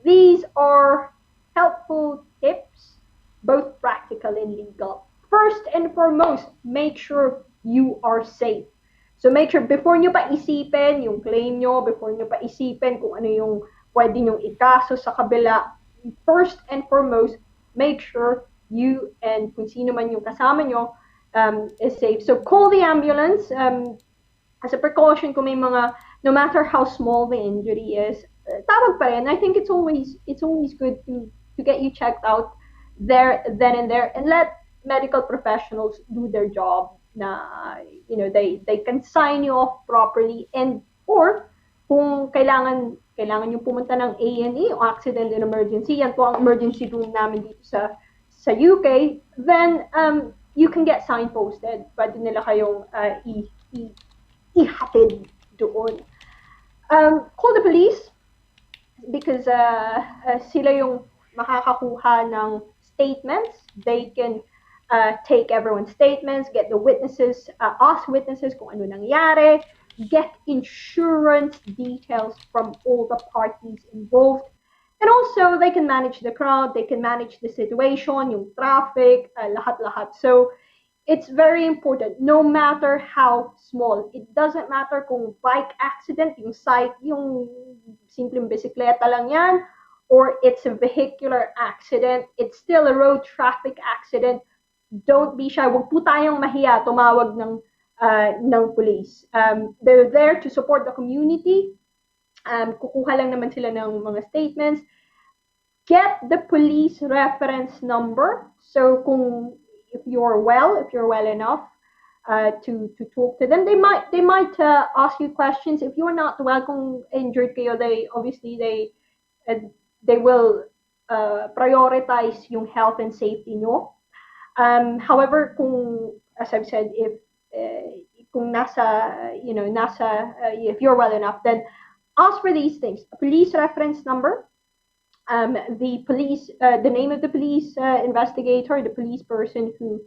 These are helpful tips, both practical and legal. First and foremost, make sure you are safe. So make sure before nyo pa isipin yung claim nyo, before nyo pa isipin kung ano yung pwede nyong ikaso sa kabila, first and foremost, make sure you and kung sino man yung kasama nyo is safe. So call the ambulance. As a precaution, kung may mga, no matter how small the injury is, tawag pa rin. I think it's always good to get you checked out then and there, and let medical professionals do their job. Na they can sign you off properly, and or kung kailangan yung pumunta ng A&E o accident and emergency, yan po ang emergency room namin dito sa UK, then you can get signposted. Pwede nila kayong ihatid doon. Call the police, because sila yung makakakuha ng statements. They can take everyone's statements, get the witnesses, ask witnesses kung ano nangyari, get insurance details from all the parties involved. And also, they can manage the crowd, they can manage the situation, yung traffic, lahat-lahat. So, it's very important, no matter how small. It doesn't matter kung bike accident, yung simpleng bisikleta lang yan, or it's a vehicular accident, it's still a road traffic accident. Don't be shy. Huwag po tayong mahiya tumawag ng police. They're there to support the community. Kukuha lang naman sila ng mga statements. Get the police reference number. So if you're well enough to talk to them, they might ask you questions. If you're not well, kung injured kayo, they will prioritize yung health and safety nyo. However, as I've said, if you're well enough, then ask for these things: a police reference number, the name of the police investigator, the police person who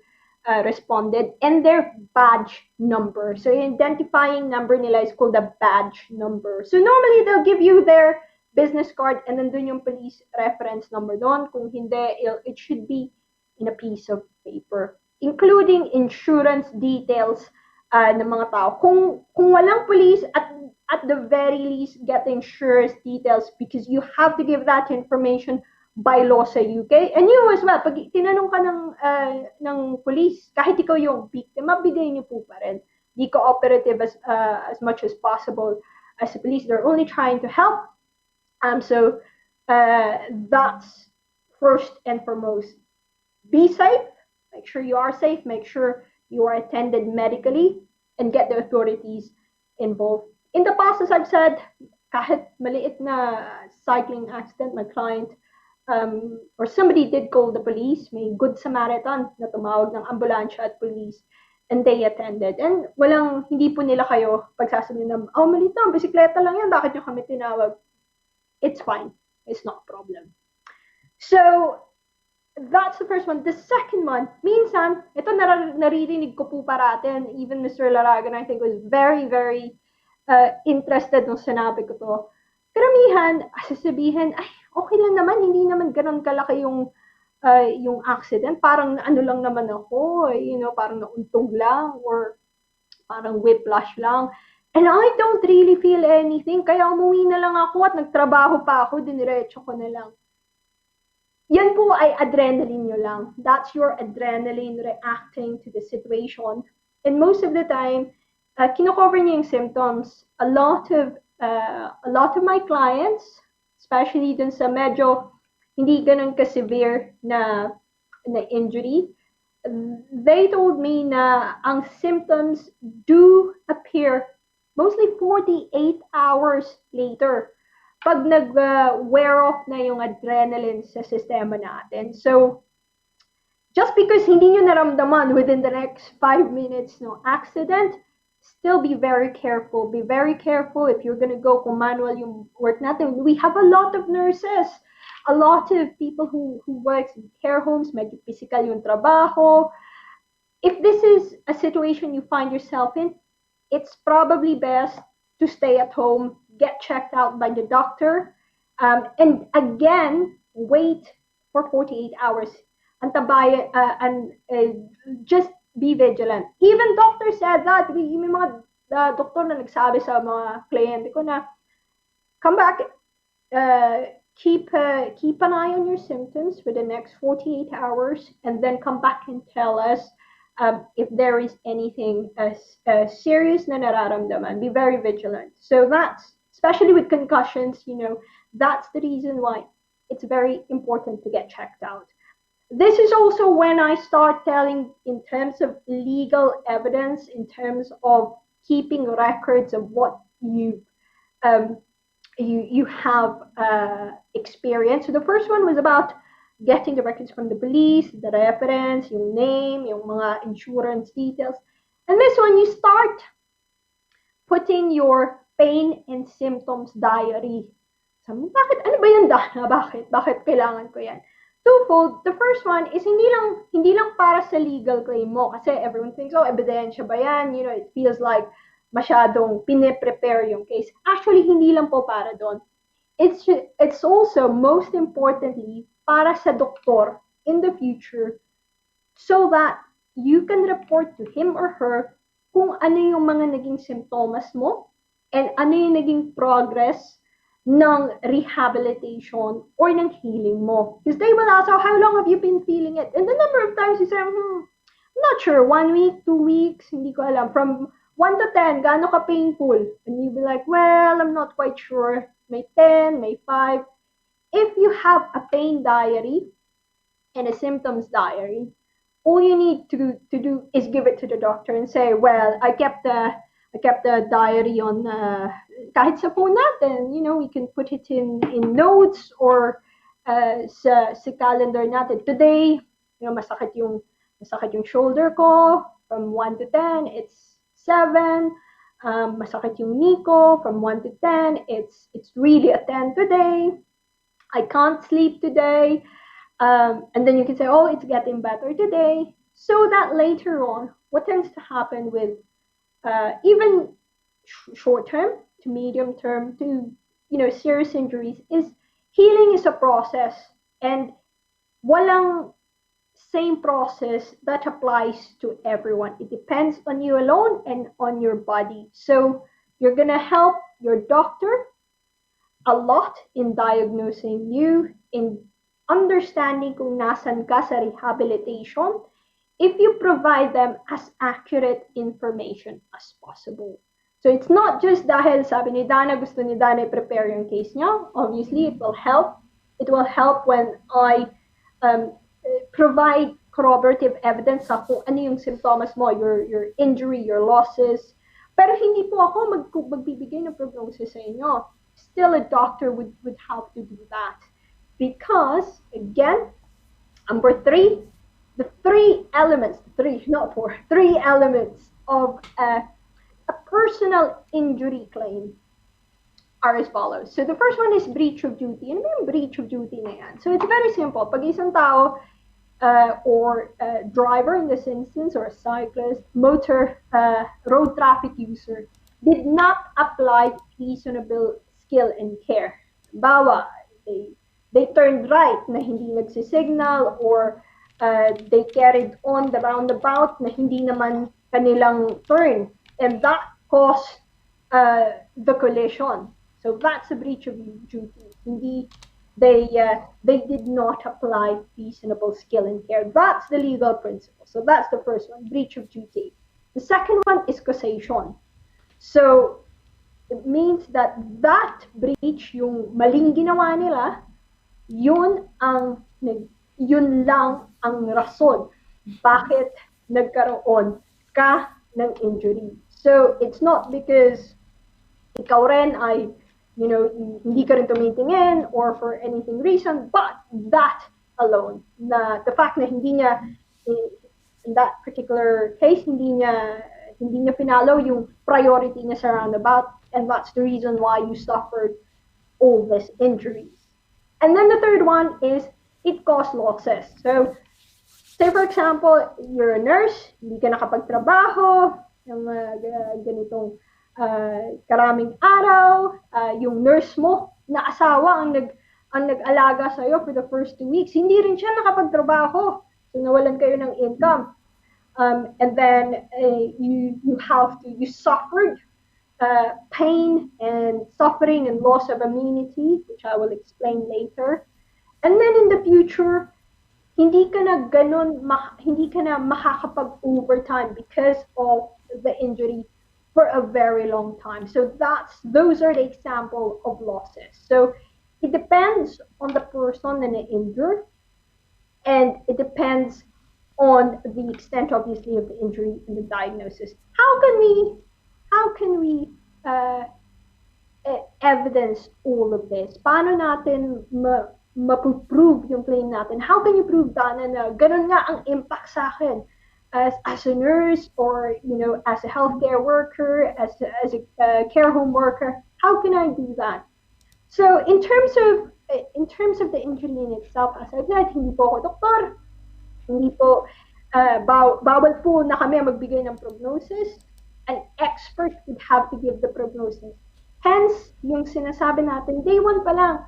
responded, and their badge number. So identifying number nila is called the badge number. So normally they'll give you their business card, and then dun yung police reference number doon. Kung hindi, it should be in a piece of paper, including insurance details ng mga tao. Kung walang police, at the very least, get the insurance details, because you have to give that information by law sa UK. And you as well, pag tinanong ka ng police, kahit ikaw yung biktima, bigay niyo po pa rin. Be cooperative as much as possible as the police. They're only trying to help. So that's first and foremost. Be safe. Make sure you are safe. Make sure you are attended medically, and get the authorities involved. In the past, as I've said, kahit maliit na cycling accident, my client or somebody did call the police, may good Samaritan na tumawag ng ambulansya at police, and they attended. And hindi po nila kayo pagsasabihin na, oh, maliit lang, bisikleta lang yan, bakit nyo kami tinawag? It's fine. It's not a problem. So, that's the first one. The second one, minsan, ito naririnig ko po parati, and even Mr. Laragan, I think, was very, very interested nung sinabi ko to. Karamihan, sasabihin, ay, okay lang naman, hindi naman ganun kalaki yung accident. Parang ano lang naman ako, parang nauntog lang, or parang whiplash lang. And I don't really feel anything, kaya umuwi na lang ako at nagtrabaho pa ako, diniretso ko na lang. Yan po ay adrenaline nyo lang. That's your adrenaline reacting to the situation. And most of the time, kino-cover niyo yung symptoms. A lot of my clients, especially dun sa medyo hindi ganun ka-severe na injury, they told me na ang symptoms do appear mostly 48 hours later pag nag-wear off na yung adrenaline sa sistema natin. So, just because hindi nyo naramdaman within the next 5 minutes no accident, still be very careful. Be very careful if you're gonna go kung manual yung work natin. We have a lot of nurses, a lot of people who works in care homes, medyo physical yung trabaho. If this is a situation you find yourself in, it's probably best to stay at home, get checked out by the doctor, and again, wait for 48 hours. Antabayan, just be vigilant. Even doctor said that. May mga doktor na nagsabi sa mga kliyente ko na, come back, keep an eye on your symptoms for the next 48 hours, and then come back and tell us if there is anything serious na nararamdaman. Be very vigilant. So that's, especially with concussions, that's the reason why it's very important to get checked out. This is also when I start telling in terms of legal evidence, in terms of keeping records of what you have experienced. So the first one was about getting the records from the police, the reference, yung name, yung mga insurance details. And this one, you start putting your pain and symptoms diary. Sabi, bakit? Ano ba yung DANNA? Bakit kailangan ko yan? Twofold. The first one is hindi lang para sa legal claim mo. Kasi everyone thinks, oh, ebidensya ba yan? It feels like masyadong pine-prepare yung case. Actually, hindi lang po para doon. It's also, most importantly, para sa doktor in the future, so that you can report to him or her kung ano yung mga naging symptoms mo and ano yung naging progress ng rehabilitation or ng healing mo. Because they will ask, how long have you been feeling it? And the number of times you say, I'm not sure, 1 week, 2 weeks, hindi ko alam. From 1 to 10, gaano ka painful? And you'll be like, well, I'm not quite sure. May 10, may 5. If you have a pain diary and a symptoms diary, all you need to do is give it to the doctor and say, well, I kept the diary on kahit sa phone natin, we can put it in notes or sa calendar natin. Today, masakit yung shoulder ko, from 1 to 10, it's 7. Masakit yung knee ko, from 1 to 10, it's really a 10 today. I can't sleep today. And then you can say, oh, it's getting better today. So that later on, what tends to happen with even short term to medium term to serious injuries is healing is a process, and walang same process that applies to everyone. It depends on you alone and on your body. So you're gonna help your doctor a lot in diagnosing you, in understanding kung nasan ka sa rehabilitation, if you provide them as accurate information as possible. So it's not just dahil sabi ni Dana, gusto ni Dana i-prepare yung case niya. Obviously, it will help. It will help when I provide corroborative evidence sa kung ano yung symptoms mo, your injury, your losses. Pero hindi po ako magbibigay ng prognosis sa inyo. still a doctor would have to do that. Because, again, number three, the three elements, three, not four, three elements of a personal injury claim are as follows. So the first one is breach of duty. Ano ba yung breach of duty na yan? So it's very simple. Pag isang tao or driver in this instance, or a cyclist, road traffic user, did not apply reasonable skill and care. Bawa, they turned right na hindi nagsisignal, or they carried on the roundabout na hindi naman kanilang turn, and that caused the collision. So that's a breach of duty. Hindi, they did not apply reasonable skill and care. That's the legal principle. So that's the first one, breach of duty. The second one is causation. So it means that breach, yung maling ginawa nila, yun lang ang rason bakit nagkaroon ka ng injury. So it's not because ikaw rin ay, hindi ka rin tumitingin or for anything reason, but that alone, na the fact na hindi niya, in that particular case, hindi niya pinalo yung priority niya sa roundabout, and that's the reason why you suffered all these injuries. And then the third one is it caused losses. So, say for example, you're a nurse, hindi ka nakapagtrabaho ng ganitong karaming araw, yung nurse mo na asawa ang nag-alaga sa'yo for the first 2 weeks, hindi rin siya nakapagtrabaho. So nawalan kayo ng income. And then you suffered pain and suffering and loss of immunity, which I will explain later. And then in the future, hindi ka na makakapag-overtime because of the injury for a very long time. So those are the example of losses. So it depends on the person that is injured, and it depends on the extent, obviously, of the injury and the diagnosis. How can we evidence all of this? Paano natin ma-prove yung claim natin? How can you prove, Dana, na ganun nga ang impact sa akin as a nurse, or as a healthcare worker, as a care home worker? How can I do that? So in terms of the injury in itself, as I said, hindi po ako doktor, hindi po bawal po na kami magbigay ng prognosis. An expert would have to give the prognosis. Hence, yung sinasabi natin, day one pa lang,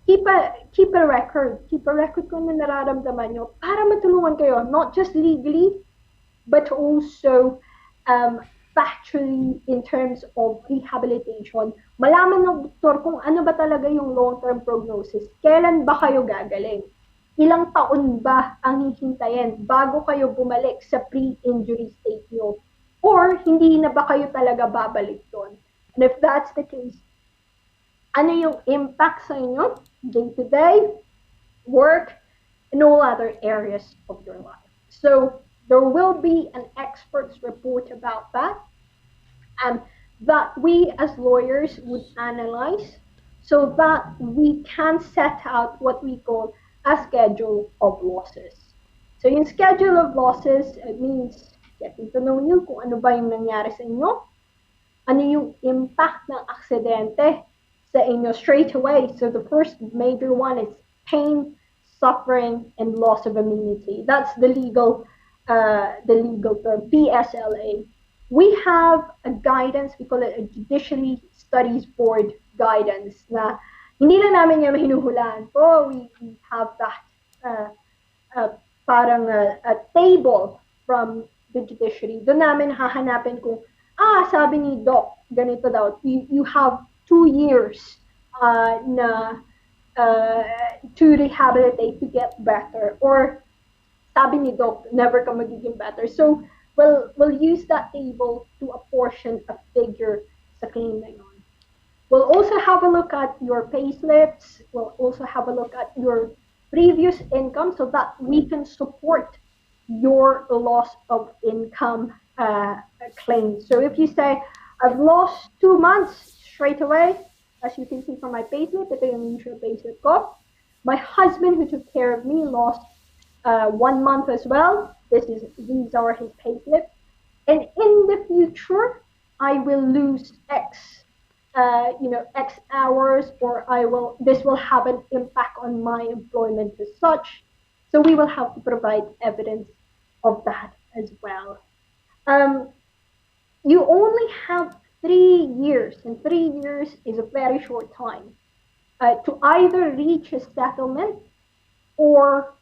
keep a record kung ano nararamdaman nyo para matulungan kayo, not just legally, but also factually in terms of rehabilitation. Malaman ng doktor kung ano ba talaga yung long-term prognosis. Kailan ba kayo gagaling? Ilang taon ba ang hihintayin bago kayo bumalik sa pre-injury state nyo? Or hindi na ba kayo talaga babalik doon? And if that's the case, ano yung impact sa inyo, day-to-day, work, and all other areas of your life. So there will be an expert's report about that, and that we as lawyers would analyze so that we can set out what we call a schedule of losses. So yung schedule of losses, it means getting to know nyo kung ano ba yung nangyari sa inyo, ano yung impact ng aksidente sa inyo straight away. So the first major one is pain, suffering, and loss of immunity. That's the legal term, PSLA. We have a guidance, we call it a Judiciary Studies Board guidance, na hindi lang namin yung hinuhulaan. We have that parang a table from the judiciary. Doon namin hahanapin kung, sabi ni Doc, ganito daw, you have 2 years to rehabilitate, to get better. Or sabi ni Doc, never ka magiging better. So we'll use that table to apportion a figure sa claim na yun. We'll also have a look at your payslips. We'll also have a look at your previous income so that we can support your loss of income claim. So if you say, I've lost 2 months straight away, as you can see from my payslip, ito yung usual payslip ko. My husband, who took care of me, lost 1 month as well. These are his payslips. And in the future, I will lose X, X hours, or this will have an impact on my employment as such. So we will have to provide evidence of that as well. You only have 3 years, and 3 years is a very short time to either reach a settlement or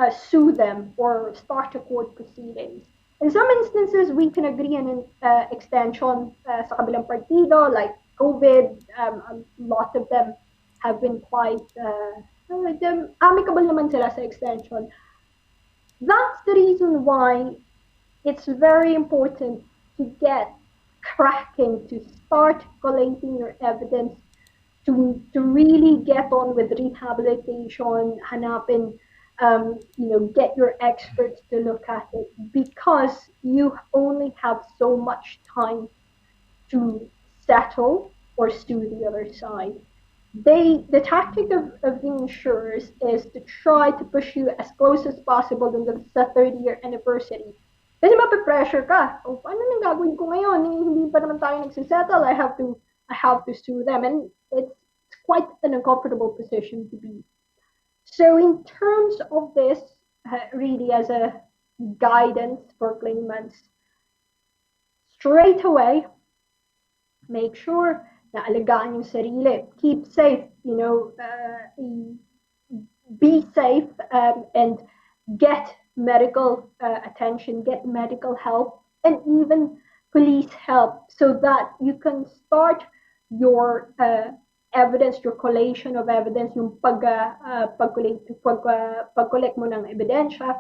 sue them or start a court proceedings. In some instances, we can agree on an extension sa kabilang partido, like COVID. A lot of them have been quite amicable naman sila sa extension. That's the reason why it's very important to get cracking, to start collating your evidence, to really get on with rehabilitation, hanapin, get your experts to look at it, because you only have so much time to settle or sue the other side. The tactic of the insurers is to try to push you as close as possible to the 30-year anniversary. Kasi mape-pressure ka. O, paano nang gagawin ko ngayon? Hindi pa naman tayo nagsisettle. I have to sue them. And it's quite an uncomfortable position to be. So in terms of this, really as a guidance for claimants, straight away, make sure na alagaan yung sarili. Keep safe, be safe, and get medical attention, get medical help, and even police help, so that you can start your evidence, your collation of evidence, yung pag-collect mo ng ebidensya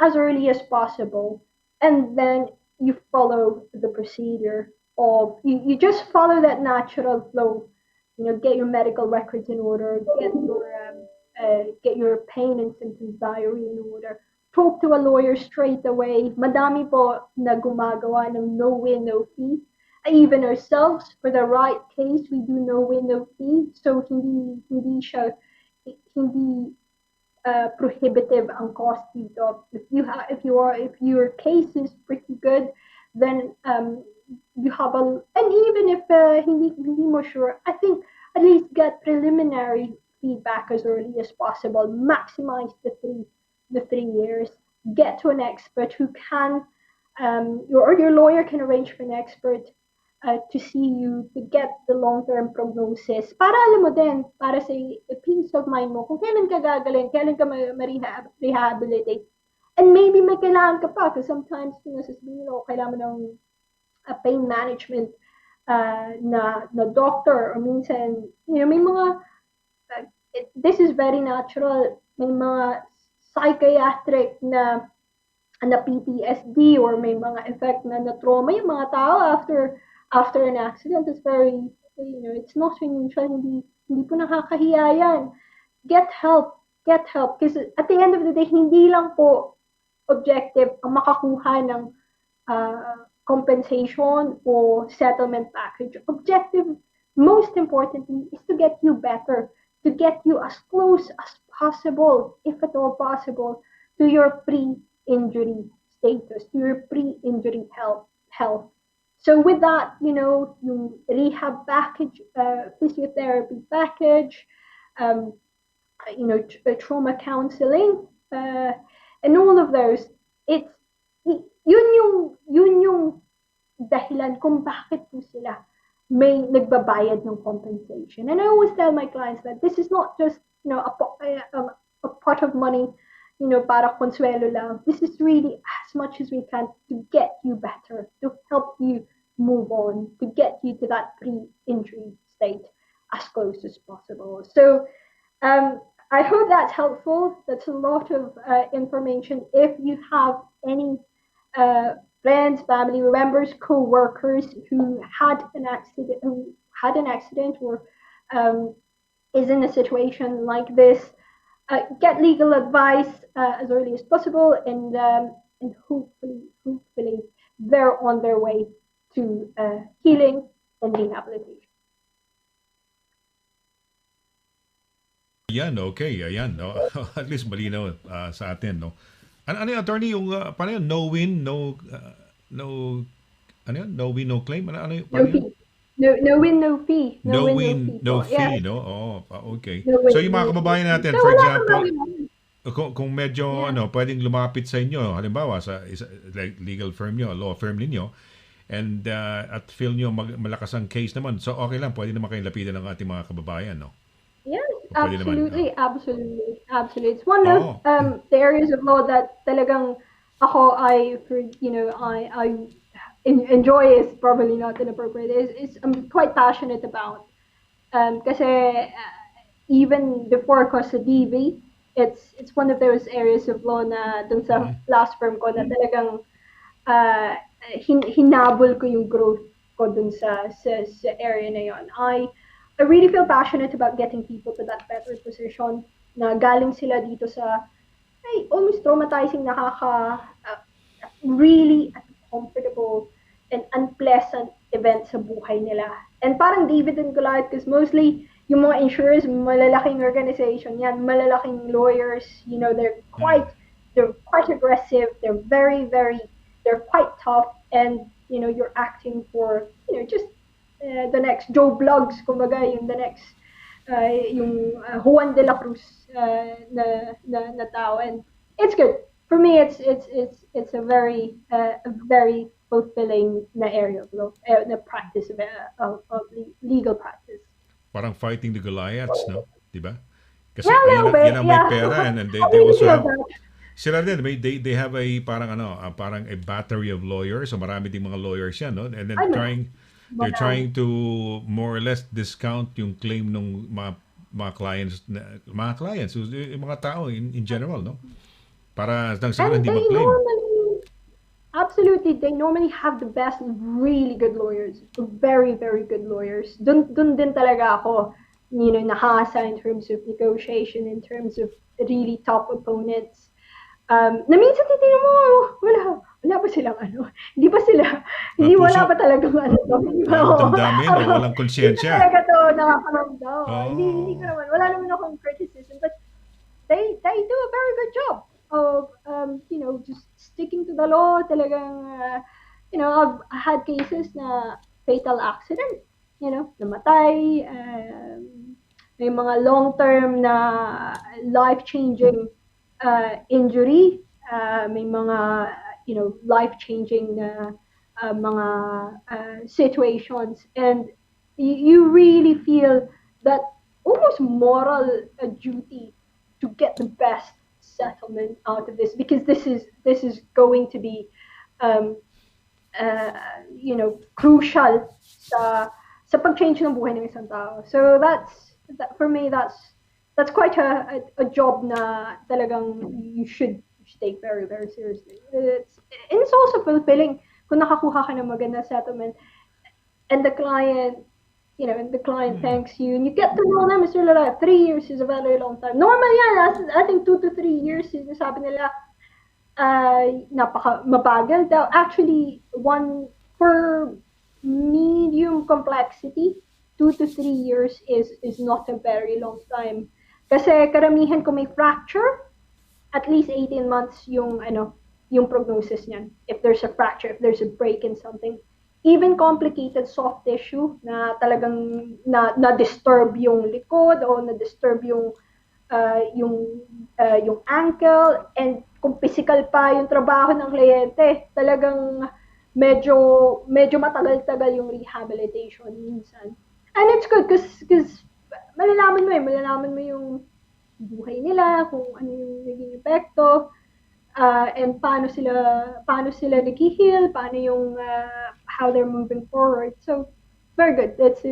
as early as possible, and then you follow the procedure of you just follow that natural flow. Get your medical records in order, get your pain and symptoms diary in order. Talk to a lawyer straight away. Madami po na gumagawa ng no win, no fee. Even ourselves, for the right case, we do no win, no fee. So hindi prohibitive ang cost dito. If your case is pretty good, then you have and even if hindi mo sure, I think at least get preliminary feedback as early as possible. Maximize the 3 years. Get to an expert who can, your lawyer can arrange for an expert to see you, to get the long-term prognosis. Para alam mo din, para sa peace of mind mo, kung kailan ka gagaling, kailan ka ma-rehabilitate. And maybe may kailangan ka pa, because sometimes, sasabihin mo, kailangan mo ng pain management na doctor, or minsan, may mga, this is very natural, may mga psychiatric na PTSD, or may mga effect na trauma yung mga tao after an accident. Is very, it's not unusual, hindi po nakakahiya yan. Get help, because at the end of the day, hindi lang po objective ang makakuha ng compensation or settlement package. Objective, most importantly, is to get you better, to get you as close as possible, if at all possible, to your pre-injury status, to your pre-injury health. So with that, yung rehab package, physiotherapy package, trauma counseling, and all of those, yun yung dahilan kung bakit po sila may nagbabayad ng compensation. And I always tell my clients that this is not just a pot of money, para consuelo lang. This is really as much as we can to get you better, to help you move on, to get you to that pre-injury state as close as possible. So I hope that's helpful. That's a lot of information. If you have any friends, family members, co-workers who had an accident, or is in a situation like this, get legal advice as early as possible, and hopefully they're on their way to healing and rehabilitation. Yan, okay, ayan, no? At least malinaw sa atin, no? Ano yung attorney, yung, paano yun, no win, no, ano yun, no win, no claim? No Paano yun? fee. No win, no fee. No No win, no win, fee no po. Yeah, fee, no? Oo, okay. no So win, yung no mga kababayan fee. natin, So for wala kang example, gagawin. kung medyo, Yeah. pwedeng lumapit sa inyo, halimbawa, like, legal firm nyo, law firm ninyo, and at feel nyo malakas ang case naman, so okay lang, pwede naman kayong lapitan ng ating mga kababayan, no? Yes, Pwede naman. absolutely. It's one of Oo. the areas of law that talagang ako I enjoy is probably not inappropriate. Is I'm quite passionate about. Kasi even before ko sa DV, it's one of those areas of law na dun sa last firm ko na talagang uh, hinabol ko yung growth ko dun sa area na yon. I really feel passionate about getting people to that better position na galing sila dito sa almost traumatizing, really uncomfortable and unpleasant event sa buhay nila. And parang David and Goliath because mostly yung mga insurers, malalaking organization yan, malalaking lawyers, they're quite aggressive, they're quite tough, and you're acting for just the next Joe Blogs, kumbaga yung the next Juan de la Cruz na tao, and it's good for me. It's a very fulfilling na area of law, na practice of legal practice. Parang fighting the Goliaths, no? Di ba? Kasi Yeah, a little bit. yan ang may Yeah. pera, and they I really also feel have, that. sila din, they have a parang a battery of lawyers, so marami ding mga lawyers yan, no? And then they're trying to more or less discount yung claim ng mga clients, yung mga tao in general, no? Para nang siguro And hindi they mag-claim. they normally have the best, really good lawyers, very, very good lawyers. Dun din talaga ako, nahasa in terms of negotiation, in terms of really top opponents. Na minsan titingnan mo, wala pa silang wala pa talagang Walang damdamin, o walang konsensya. Hindi talaga to nakakaramdam. Oh. Hindi ko naman, wala naman akong criticism, but they do a very good job of just sticking to the law. Talagang I've had cases na fatal accident, namatay, may mga long-term na life-changing injury, may mga life-changing na mga situations, and you really feel that almost moral duty to get the best settlement out of this, because this is going to be crucial sa pag-change ng buhay ng isang tao. So for me, that's quite a job na talagang you should take very, very seriously. It's also fulfilling kung nakakuha ka ng magandang settlement, and the client thanks you, and you get to know them. Mr. Lara, 3 years is a very long time. Normal yan. I think 2 to 3 years, sabi nila, mabagal daw. Actually, one for medium complexity, 2 to 3 years is not a very long time. Kasi karamihan kung may fracture, at least 18 months yung prognosis niyan. If there's a fracture, if there's a break in something, even complicated soft tissue na talagang na-disturb yung likod o na-disturb yung ankle, and kung physical pa yung trabaho ng kliyente, talagang medyo matagal-tagal yung rehabilitation minsan. And it's good because malalaman mo yung buhay nila, kung ano yung naging epekto, and paano sila nag-heal, paano yung how they're moving forward. So very good. It's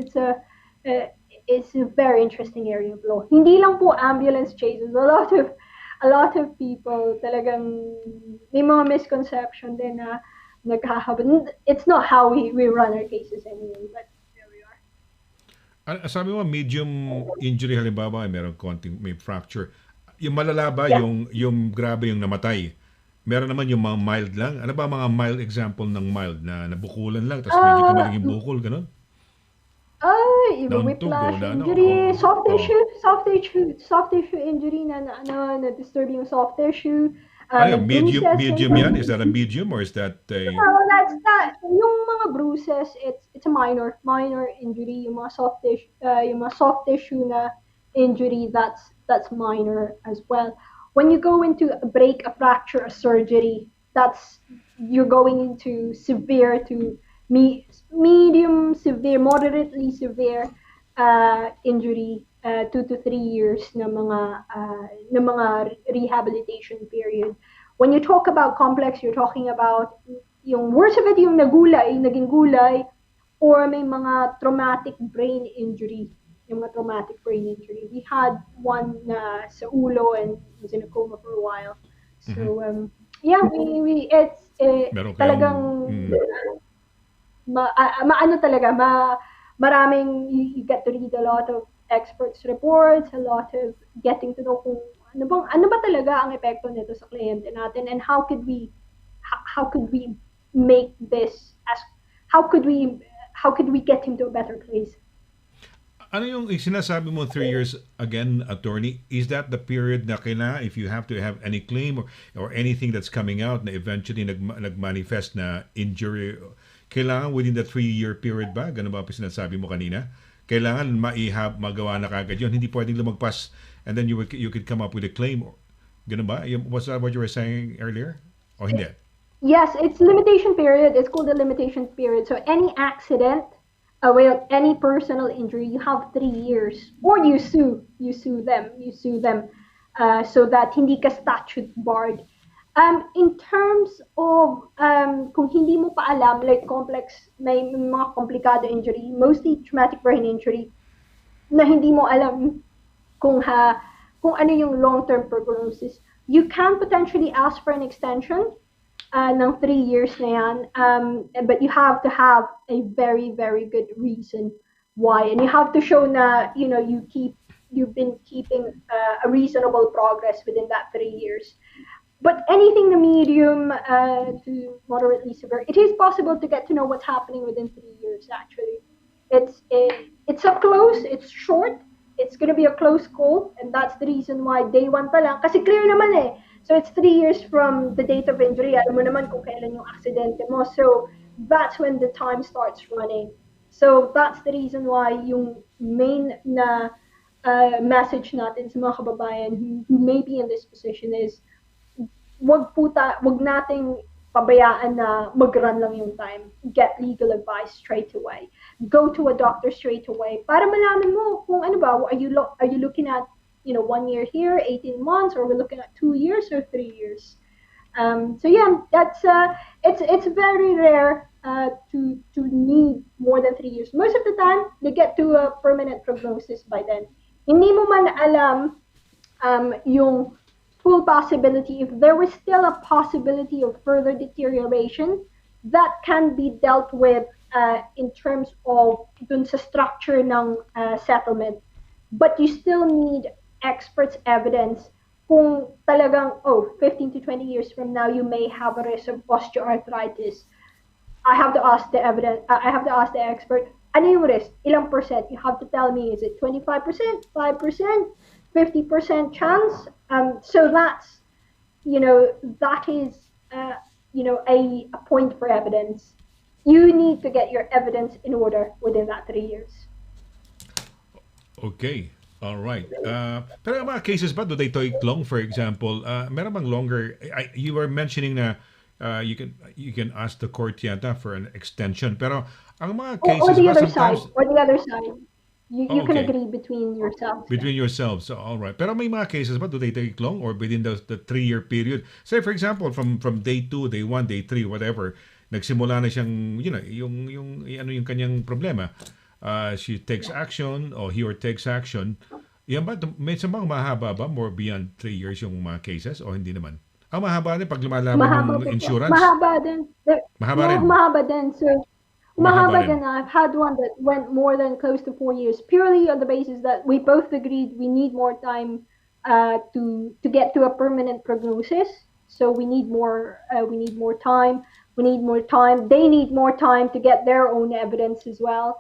a very interesting area of law. Hindi lang po ambulance chases. A lot of people talagang may mga misconception din na naghahabol. It's not how we run our cases anyway, but there we are. Sabi mo, medium injury, halimbawa, may fracture. Yung malala ba, Yeah. yung grabe yung namatay? Meron naman yung mga mild lang. Ano ba mga mild example ng mild na nabukulan lang, tapos medyo kamaling yung bukol, ganun? Yung Nauntog whiplash na, injury, soft oo. soft tissue injury na disturb yung soft tissue. Ano May yun, bruises medium yan? Is that a medium or is that a... that's that. Yung mga bruises, it's a minor injury. Yung mga soft tissue na injury, that's minor as well. When you go into a break, a fracture, a surgery, that's you're going into severe to medium severe, moderately severe injury, 2 to 3 years na mga rehabilitation period. When you talk about complex, you're talking about yung worst of it, yung naging gulay, or may mga traumatic brain injury, yung mga traumatic brain injury. We had one sa ulo and was in a coma for a while. So, yeah, it's Meron talagang kayong... maano talaga, maraming, you get to read a lot of experts reports, a lot of getting to know kung ano ba talaga ang epekto nito sa kliyente natin, and how could we make this as how could we get him to a better place. Ano yung sinasabi mo 3 years again, attorney? Is that the period na kailangan if you have to have any claim or anything that's coming out na eventually nagmanifest na injury, kailangan within the 3-year period ba? Ganun ba sinasabi mo kanina? Kailangan magawa na kagad yun. Hindi pwedeng lumagpas and then you could come up with a claim. Ganun ba? Was that what you were saying earlier? O hindi? Yes, it's limitation period. It's called the limitation period. So any accident, any personal injury, you have 3 years, or you sue them, so that hindi ka statute barred. In terms of kung hindi mo pa alam, like complex, may mga komplikado injury, mostly traumatic brain injury, na hindi mo alam kung ano yung long-term prognosis, you can potentially ask for an extension ng 3 years na yan, but you have to have a very, very good reason why, and you have to show na you've been keeping a reasonable progress within that 3 years. But anything the medium to moderately severe, it is possible to get to know what's happening within 3 years. Actually, it's short. It's going to be a close call, and that's the reason why day one pa lang, kasi clear naman eh. So it's 3 years from the date of injury. Alam mo naman kung kailan yung aksidente mo. So that's when the time starts running. So that's the reason why yung main na message natin sa mga kababayan who may be in this position is wag nating pabayaan na mag-run lang yung time. Get legal advice straight away. Go to a doctor straight away para malaman mo kung ano ba, are you looking at 1 year here, 18 months, or we're looking at 2 years or 3 years. So yeah, that's it's very rare to need more than 3 years. Most of the time, they get to a permanent prognosis by then. Hindi mo man alam yung full possibility. If there was still a possibility of further deterioration, that can be dealt with in terms of dun sa structure ng settlement. But you still need experts' evidence kung talagang 15 to 20 years from now you may have a risk of osteoarthritis. I have to ask the expert, ano yung risk? Ilang percent? You have to tell me, is it 25%, 5%, 50% chance? So that's, that is, a point for evidence. You need to get your evidence in order within that 3 years. Okay. All right. Pero mga cases ba, do they take long? For example, meron bang longer? You were mentioning na you can ask the court yata for an extension. Pero ang mga cases ba sometimes... Or the other side. You can Okay. agree between yourselves. Between yourselves. So, all right. Pero may mga cases ba, do they take long or within the 3-year period? Say, for example, from day 2, day 1, day 3, whatever, nagsimula na siyang, yung kanyang problema. She takes action or he or takes action. Yan ba? May bang mahaba ba? More beyond 3 years yung mga cases o hindi naman? Ang mahaba din pag lumalaban ng insurance? Mahaba din. Mahaba rin. Mahaba din. So, Mahaba mahaba rin. din. I've had one that went more than close to 4 years, purely on the basis that we both agreed we need more time to get to a permanent prognosis. So we need more time. We need more time. They need more time to get their own evidence as well.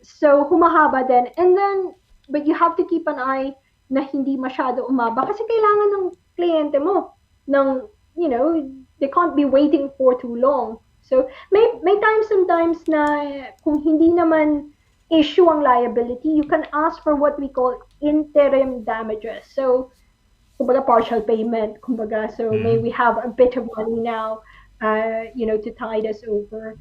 So humahaba din. And then, but you have to keep an eye na hindi masyado umaba kasi kailangan ng kliyente mo ng, you know, they can't be waiting for too long. So may times sometimes na kung hindi naman issue ang liability, you can ask for what we call interim damages. So kumbaga partial payment, kumbaga, so may we have a bit of money now, you know, to tide us over.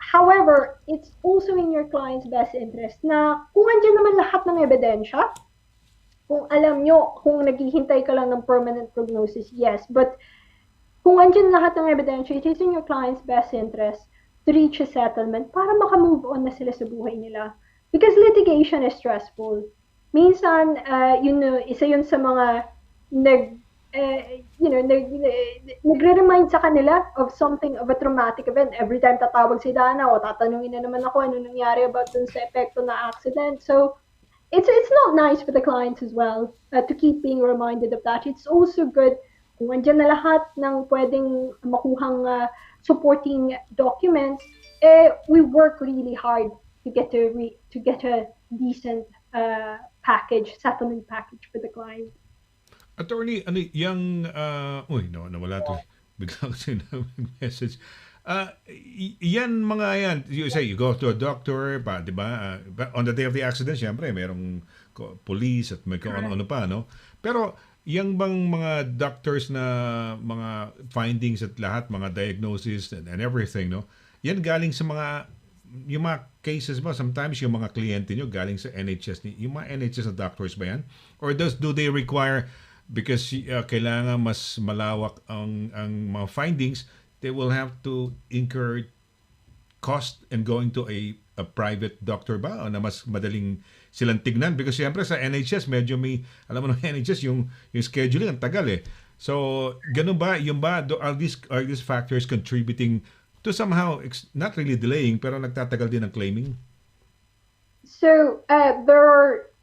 However, it's also in your client's best interest na kung andyan naman lahat ng ebidensya, kung alam nyo, kung naghihintay ka lang ng permanent prognosis, yes. But kung andyan lahat ng ebidensya, it is in your client's best interest to reach a settlement para makamove on na sila sa buhay nila. Because litigation is stressful. Minsan, yun, isa yun sa mga nagre-remind sa kanila of something, of a traumatic event. Every time tatawag si Dana o tatanungin na naman ako ano nangyari about dun sa epekto na accident. So, it's not nice for the clients as well to keep being reminded of that. It's also good kung andyan na lahat ng pwedeng makuhang supporting documents, we work really hard to get a decent package, settlement package for the client. Attorney, ano yung, nawala to. Bigla kasi message. Yan mga yan, you say, you go to a doctor, di ba? On the day of the accident, syempre, merong police at may ano pa, no? Pero, yung bang mga doctors na mga findings at lahat, mga diagnosis and everything, no? Yan galing sa yung mga cases ba, sometimes yung mga kliyente nyo galing sa NHS, yung mga NHS na doctors ba yan? Or do they require, because kailangan mas malawak ang mga findings, they will have to incur cost and going to a private doctor ba? O na mas madaling silang tignan? Because siyempre sa NHS, medyo may, alam mo ng NHS, yung scheduling, ang tagal eh. So, ganun ba? Yung ba, are these factors contributing to somehow, not really delaying, pero nagtatagal din ang claiming? So, there are,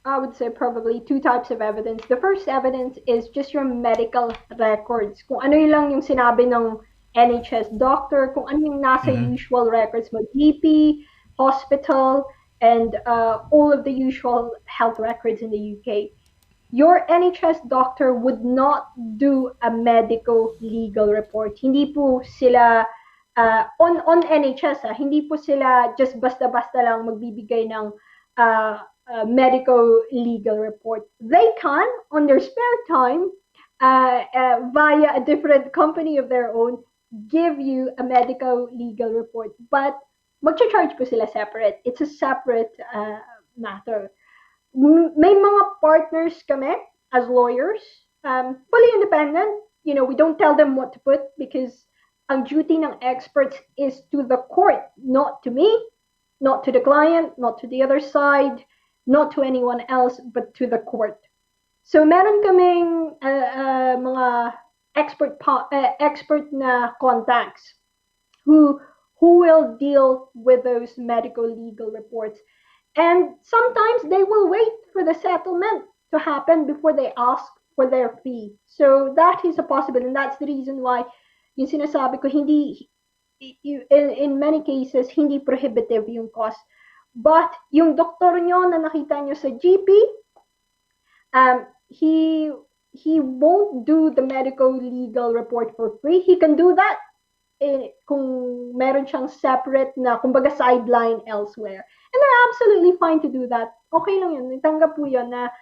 I would say, probably two types of evidence. The first evidence is just your medical records. Kung ano lang yung sinabi ng NHS doctor, kung ano yung nasa usual records mo, GP, hospital, and all of the usual health records in the UK. Your NHS doctor would not do a medical legal report. Hindi po sila on NHS, hindi po sila just basta-basta lang magbibigay ng medical legal report. They can, on their spare time, via a different company of their own, give you a medical legal report. But mag-charge po sila separate. It's a separate matter. May mga partners kami as lawyers, fully independent. You know, we don't tell them what to put because ang duty ng experts is to the court, not to me, not to the client, not to the other side, not to anyone else, but to the court. So meron kaming mga expert na contacts who will deal with those medical legal reports. And sometimes they will wait for the settlement to happen before they ask for their fee. So that is a possibility, and that's the reason why yung sinasabi ko, hindi, in many cases, hindi prohibitive yung cost. But yung doktor nyo na nakita nyo sa GP, he won't do the medical legal report for free. He can do that kung meron siyang separate na, kumbaga, sideline elsewhere. And they're absolutely fine to do that. Okay lang yun. Tanggap po yun na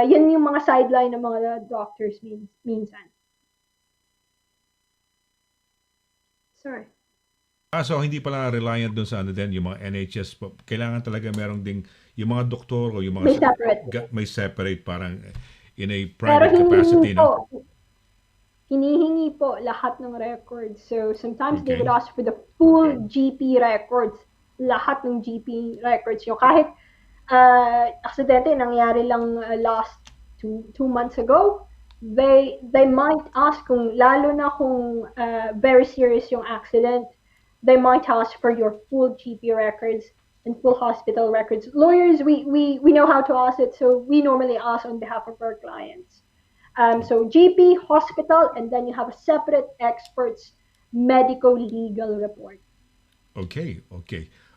yan yung mga sideline ng mga doctors minsan. Sorry. So hindi pala reliant doon sa ano din, yung mga NHS, kailangan talaga merong ding, yung mga doktor o yung mga may separate parang in a private capacity, no? Hinihingi po lahat ng records. So sometimes they would ask for the full GP records, lahat ng GP records nyo. Kahit aksidente nangyari lang last two months ago, they might ask kung, lalo na kung very serious yung accident, they might ask for your full GP records and full hospital records. Lawyers, we know how to ask it, so we normally ask on behalf of our clients. So GP, hospital, and then you have a separate expert's medical legal report. Okay.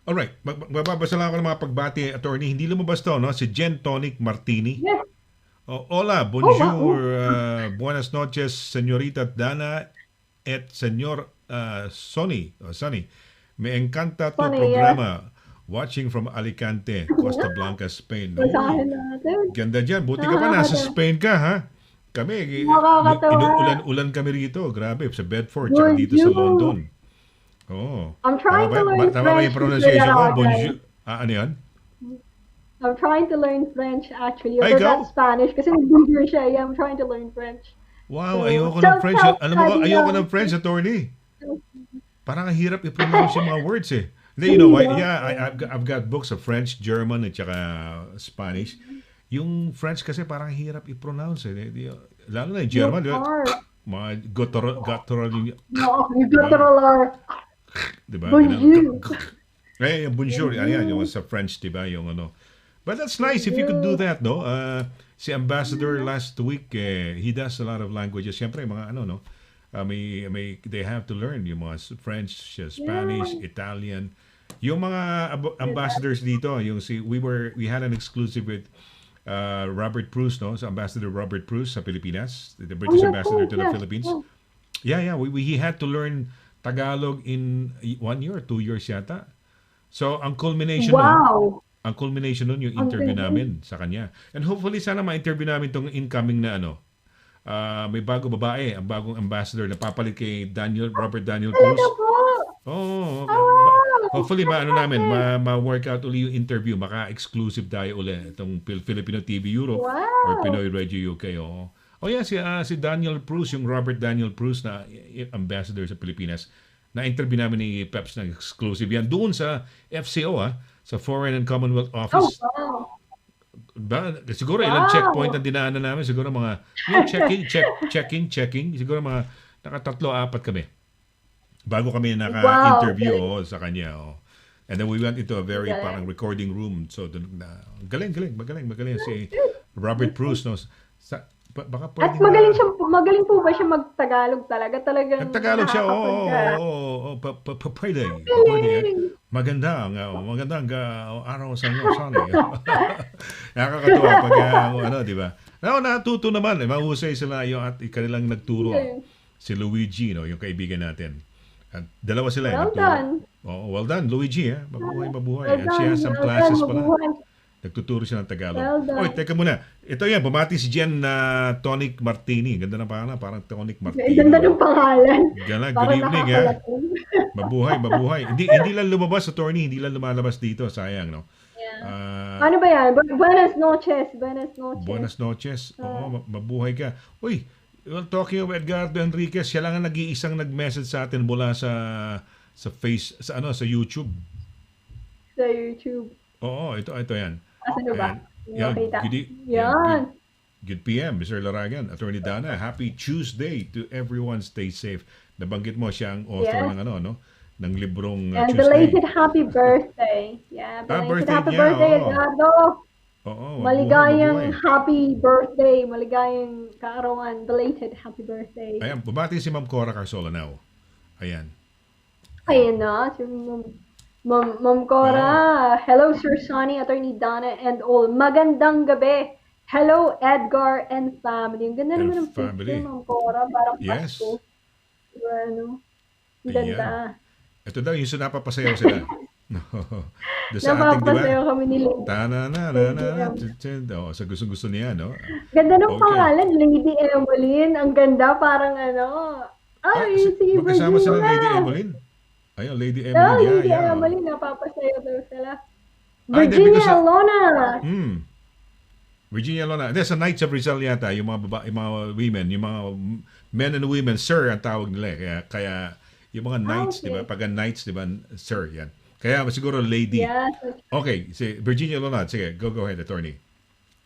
Alright, magbabasa lang ako ng mga pagbati, attorney. Hindi lumabas to, no? Si Jen Tonic Martini. Yes. Oh, hola, Oh, bonjour, wow. buenas noches, señorita Dana et señor Sonny. Sonny, me encanta tu Funny, programa. Watching from Alicante, Costa Blanca, Spain. basahin Uy, natin. ganda dyan. Buti ka pa, nasa Nakakatawa. Spain ka, ha? Kami, Nakakatawa. inuulan-ulan kami rito. Grabe, sa Bedford, tsaka dito sa Bonjour. London. Oo. I'm trying to learn Tama ba French, yung Mr. pronunciation ko? Laragan. Bonjour. Ano yan? I'm trying to learn French actually. I Ay, forgot ikaw? Spanish kasi nag-Google siya. Yeah, I'm trying to learn French. Wow, So, ayoko ng French. Alam mo ko, self-study ayoko lang. ng French, attorney. Parang ang hirap i-pronounce yung mga words eh. Then, you know, I've got books of French, German, at saka Spanish. Yung French kasi parang hirap i-pronounce eh. Lalo na yung German, di ba? Hard. Mga guttural yung, No, you got to learn. di ba? Bonjour. Yung bonjour, ayan, yung sa French, di ba? Yung ano. But that's nice if you could do that, no? Si Ambassador last week, he does a lot of languages. Siyempre, mga ano, no? They have to learn yung mga French, Spanish, Italian. Yung mga ambassadors dito, we had an exclusive with Robert Bruce, no? So Ambassador Robert Bruce sa Pilipinas, the British ambassador to the Philippines. Yeah, he had to learn Tagalog in 1 year or 2 years yata. So ang culmination Wow. nun yung interview namin sa kanya. And hopefully sana ma-interview namin tong incoming na ano. May bagong babae, ang bagong ambassador na papalit kay Robert Daniel Cruz. Talaga po. Oh, Wow. hopefully ma-workout uli yung interview, maka-exclusive tayo uli itong Filipino TV Europe or Wow. Pinoy Radio UK. Oh yeah, si Daniel Cruz, yung Robert Daniel Cruz na ambassador sa Pilipinas. Na-interview namin ni Peps na exclusive yan doon sa FCO, sa Foreign and Commonwealth Oh, Office. wow. Siguro ilang Wow. checkpoint ang dinaanan namin. Siguro mga checking. Siguro mga nakatatlo, apat kami. Bago kami naka-interview sa kanya. And then we went into a very parang recording room. So, magaling si Robert Bruce. No? Baka At pwede magaling po ba siya mag-Tagalog talaga? Talagang Nagtagalog siya. Oo. Pwede. Magandang araw sa inyo, Sonny. Nakakatuwa pag di ba? Natuto naman. Mahusay sila yung at kanilang nagturo. Si Luigi, no, yung kaibigan natin. At dalawa sila. Well nagturo. done. Well done, Luigi. Mabuhay. Well And she has some done, classes pala. mabuhay. Nagtuturo siya ng Tagalog. Well done. Oy, teka muna. Ito yan, bumati si Jen na Tonic Martini. Ganda ng pangalan, parang Tonic Martini. Ganda ng pangalan. Good Parang evening, nakakalatin. Mabuhay. Hindi lang lumabas, attorney. Hindi lang lumalabas dito. Sayang, no? Ano ba yan? Buenas noches. Buenas noches. Oo, mabuhay ka. Uy, talking of Edgardo Enriquez, siya lang ang nag-iisang nag-message sa atin mula sa YouTube. Sa YouTube. Oo, ito yan. Ano ba? Yan, Nakita. yan. Good PM, Mr. Laragan, Attorney Dana. Happy Tuesday to everyone. Stay safe. Nabanggit mo siya ang author Yes. ng librong And Tuesday. belated happy birthday. Yeah, belated birthday happy niya, birthday, oo. Edgardo. Oo, Maligayang mabuhay. happy birthday. Maligayang kaarawan. Belated happy birthday. Ayan, bumati si Ma'am Cora Carsola now. Ayan. Ayun na, si Ma'am Cora. Hello, Sir Sonny, Attorney Dana, and all. Magandang gabi. Hello, Edgar and family. Ang ganda And naman ng family. picture, Ma'am Cora. Parang Yes. Pasko. Diba, ano? Ang ganda. Ito daw, yung napapasayaw sila. Doon sa ating, di Napapasayaw ba? kami nila. Sa gusto niya, no? Ganda ng Okay. pangalan, Lady Emeline. Ang ganda, parang ano. Ay, sige, magkasama sila, Virginia. Lady Emeline. Ayun, Lady Oh, Emeline. Lady Yeah. Emeline, napapasayaw daw sila. Ah, hindi, Virginia because Lona. Virginia Lona. Sa Knights of Rizal yata, yung mga women, yung mga men and women, sir ang tawag nila. Kaya yung mga knights, okay. di ba? Pag knights, di ba? Sir, yan. Kaya siguro lady. Yes. Okay, si Virginia Lona. Sige, go ahead, attorney.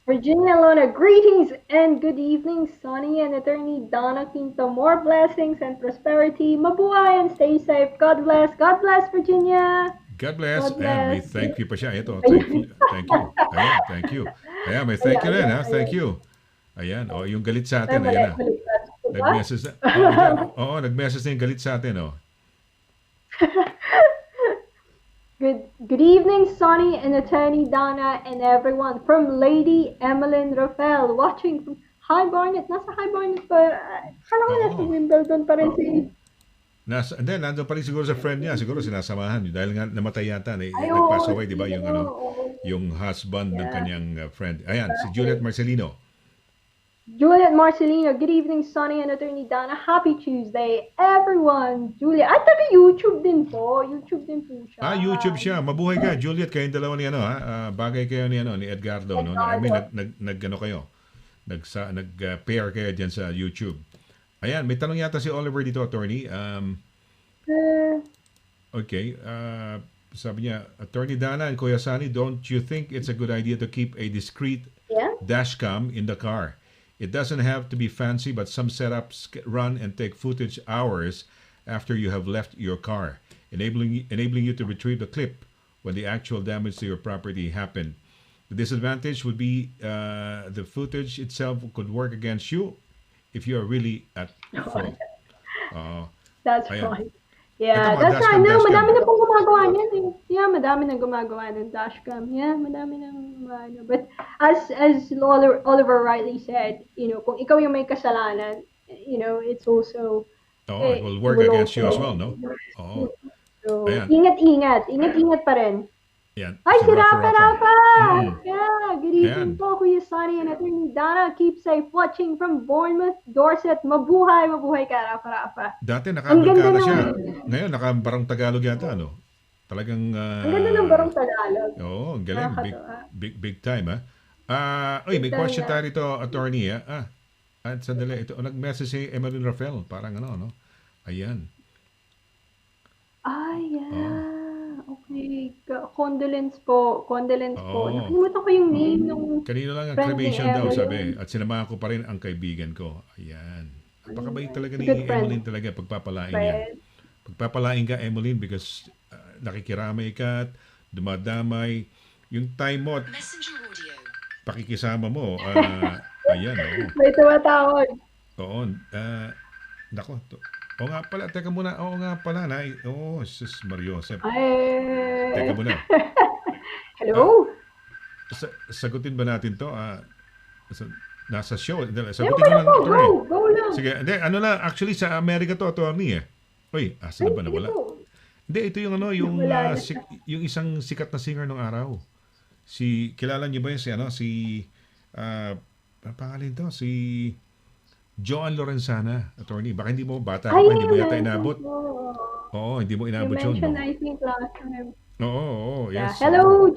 Virginia Lona, greetings and good evening, Sonny and Attorney Donna Quinto. More blessings and prosperity. Mabuhay and stay safe. God bless. God bless, Virginia. God bless. God And may bless. thank you pa siya. Ito, thank you. Ayan, thank you. Ayan, may thank you rin, ha? Thank you. Ayan, yung galit sa atin. Ayan na. Nag-message na. Nag-message na yung galit sa atin, Good evening, Sonny and Attorney Donna and everyone from Lady Emmeline Rafael watching from Hi Barnet. Nasa Hi Barnet pa. Kala ko nasa Oo. Wimbledon pa rin si... Hindi, nandun pa rin siguro sa friend niya. Siguro sinasamahan niyo. Dahil nga namatay yata. Ay, Nag-pass oo, away, di ba? Yung, oo. yung husband ng Yeah. kanyang friend. Ayan, si Juliet Marcelino. Juliet Marcelino, good evening, Sonny and Attorney Donna. Happy Tuesday, everyone. Juliet, ay, taga YouTube din po. YouTube din po siya. YouTube siya. Mabuhay ka, Juliet. Kayong dalawa ni bagay kayo ni ni Edgardo, no? I mean, nag pair kayo diyan sa YouTube. Ayan, may tanong yata si Oliver dito, attorney. Okay. Sabi niya, Attorney Dana and Kuya Sunny, don't you think it's a good idea to keep a discreet dashcam in the car? It doesn't have to be fancy, but some setups run and take footage hours after you have left your car, enabling you to retrieve the clip when the actual damage to your property happened. The disadvantage would be the footage itself could work against you if you are really at fault. That's Ayan. right. Yeah, Ito, that's right. dashcam, No, dashcam. madami na pong gumagawa niyan. Yeah, madami na gumagawa ng dashcam. Yeah, madami nang But as Oliver rightly said, kung ikaw yung may kasalanan, it's also It will work against you as well, no? So, Ayan. ingat pa rin. Yan. Ay, si Rafa. Rafa! Mm. Yeah, good evening Ayan. po, Kuya Sonny and Attorney Donna. Keep safe watching from Bournemouth, Dorset. Mabuhay ka, Rafa. Dati Ang naka-Amerikana ganda siya. ng- Ngayon, naka-Barong Tagalog yata, no? Talagang... Ang ganda ng Barong Tagalog. Oo, ang galing. Nakakatuwa. Big time, ha? May Big time question na. tayo rito, attorney, ha? Sandali. Ito, nag-message si Emeline Rafael. Parang no? Ayan. Yeah. Okay. Condolence po. Oo. Nakalimutan ko yung name nung... Kanina lang ang Friend ni cremation daw, Emeline. sabi. At sinamahan ko pa rin ang kaibigan ko. Ayan. Napakabait talaga ni Good friend. Emeline talaga. Pagpapalain niya. Friend. Pagpapalain ka, Emeline, because nakikiramay ka at dumadamay. Yung time mo at pakikisama mo. Ayan, oo. May tumatawag. Oo. Nako. Oo nga pala. Teka muna. Oo nga pala. Sus Mario. Ay. Teka muna. Hello? Sagutin ba natin to? Nasa show. Ayaw Sagutin ka ko na lang, po. attorney. Go lang. Sige. Hindi, actually sa Amerika to, attorney eh. Uy, asa na ba nawala? Sige po. Hindi, ito yung Wala na. yung isang sikat na singer nung araw. Kilala niyo ba yun si ang pangalan to? Si Joan Lorenzana, attorney. Baka hindi mo, bata ka pa, hindi mo yata inabot. Oo, hindi mo You inabot yun. mentioned, No? I think, last time. Oo, Yeah. yes. Hello,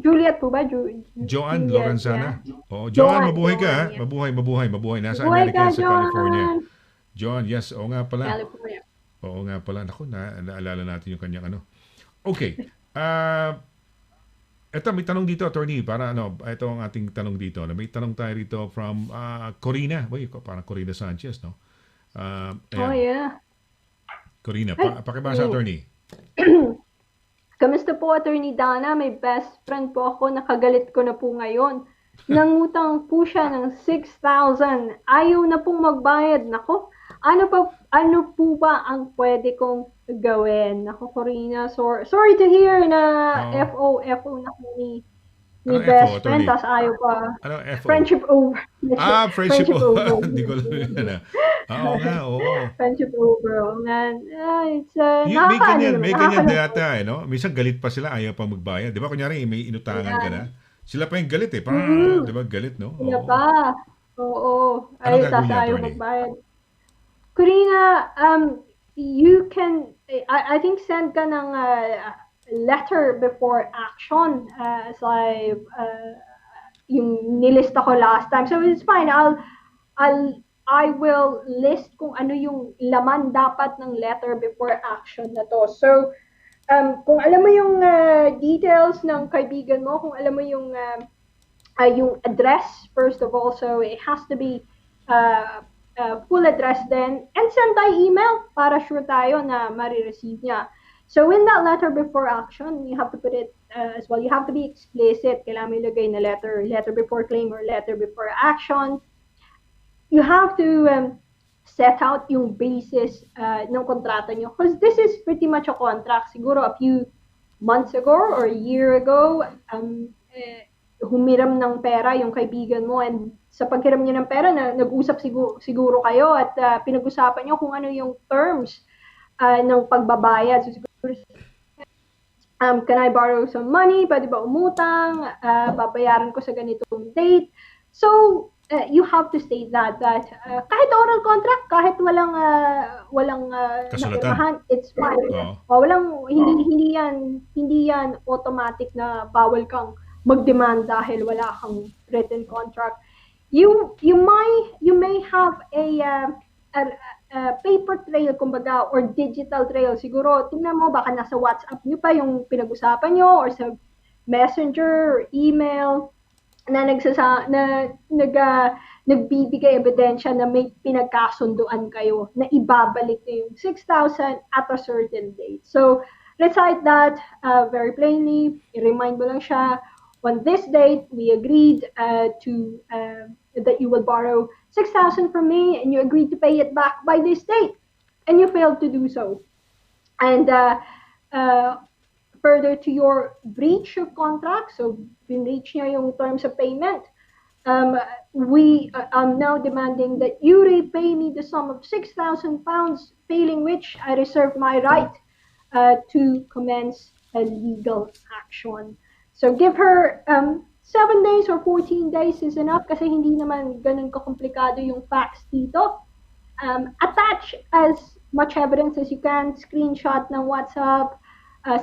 Juliet po ba? Joan Juliet, Lorenzana. yeah. Oo, Joan, mabuhay ka, ha? yeah. Mabuhay. Nasa Mabuhay Amerika, ka, sa California. Joan. Joan, yes. Oo nga pala. California. Oo nga pala. Naku, naalala natin yung kanyang ano. Okay. Ito, may tanong dito, attorney. Ito ang ating tanong dito. May tanong tayo rito from Corina. Parang Corina Sanchez, no? Oh, yeah. Corina, Ay, pakibasa, attorney. Kamusta po, Attorney Dana? May best friend po ako. Nakagalit ko na po ngayon. Nangutang po siya ng 6,000. Ayaw na pong magbayad. Nako, ano po ba ang pwede kong gawin? Nako, Corina, sorry to hear na FO na po ni Anong best FO, friend. attorney? Tapos ayaw pa. Ano, FO? Friendship over. Friendship over. Hindi ko alam yan, Oo nga, oo. Friendship over. It's May ganyan nakakano. data, no? Minsan galit pa sila, ayaw pa magbayad. Di ba, kunyari, may inutangan ka na. Sila pa yung galit eh. Parang, di ba, galit, no? Sila Oo. pa. Oo. Anong Ay, gagawin tas niya, ayaw attorney? magbayad. Corina, you can, I think send ka ng letter before action as yung nilista ko last time. So it's fine. I will list kung ano yung laman dapat ng letter before action na to. So, kung alam mo yung details ng kaibigan mo, kung alam mo yung address, first of all, so it has to be full address then, and send by email para sure tayo na marireceive niya. So in that letter before action, you have to put it as well. You have to be explicit. Kailangan mo ilagay na letter before claim or letter before action. You have to set out yung basis ng kontrata nyo. Because this is pretty much a contract. Siguro a few months ago or a year ago, humiram ng pera yung kaibigan mo, and sa paghiram niya ng pera, nag-usap siguro kayo at pinag-usapan niyo kung ano yung terms ng pagbabayad. So, siguro, can I borrow some money? Pwede ba umutang? Babayaran ko sa ganitong date. So, you have to state that kahit oral contract, kahit walang Kasulatan. it's fine. Hindi yan automatic na bawal kang mag-demand dahil wala kang written contract. You may have a paper trail, kumbaga, or digital trail. Siguro, tingnan mo, baka nasa WhatsApp nyo pa yung pinag-usapan nyo, or sa Messenger, or email, na nagbibigay ebidensya na may pinagkasunduan kayo na ibabalik na yung 6,000 at a certain date. So, recite that very plainly. I-remind mo lang siya, on this date, we agreed that you will borrow 6,000 from me, and you agreed to pay it back by this date, and you failed to do so. And further to your breach of contract, so breach niya yung terms of payment, we are now demanding that you repay me the sum of 6,000 pounds, failing which I reserve my right to commence a legal action. So give her 7 days or 14 days is enough kasi hindi naman ganun kakomplikado yung facts dito. Attach as much evidence as you can, screenshot ng WhatsApp,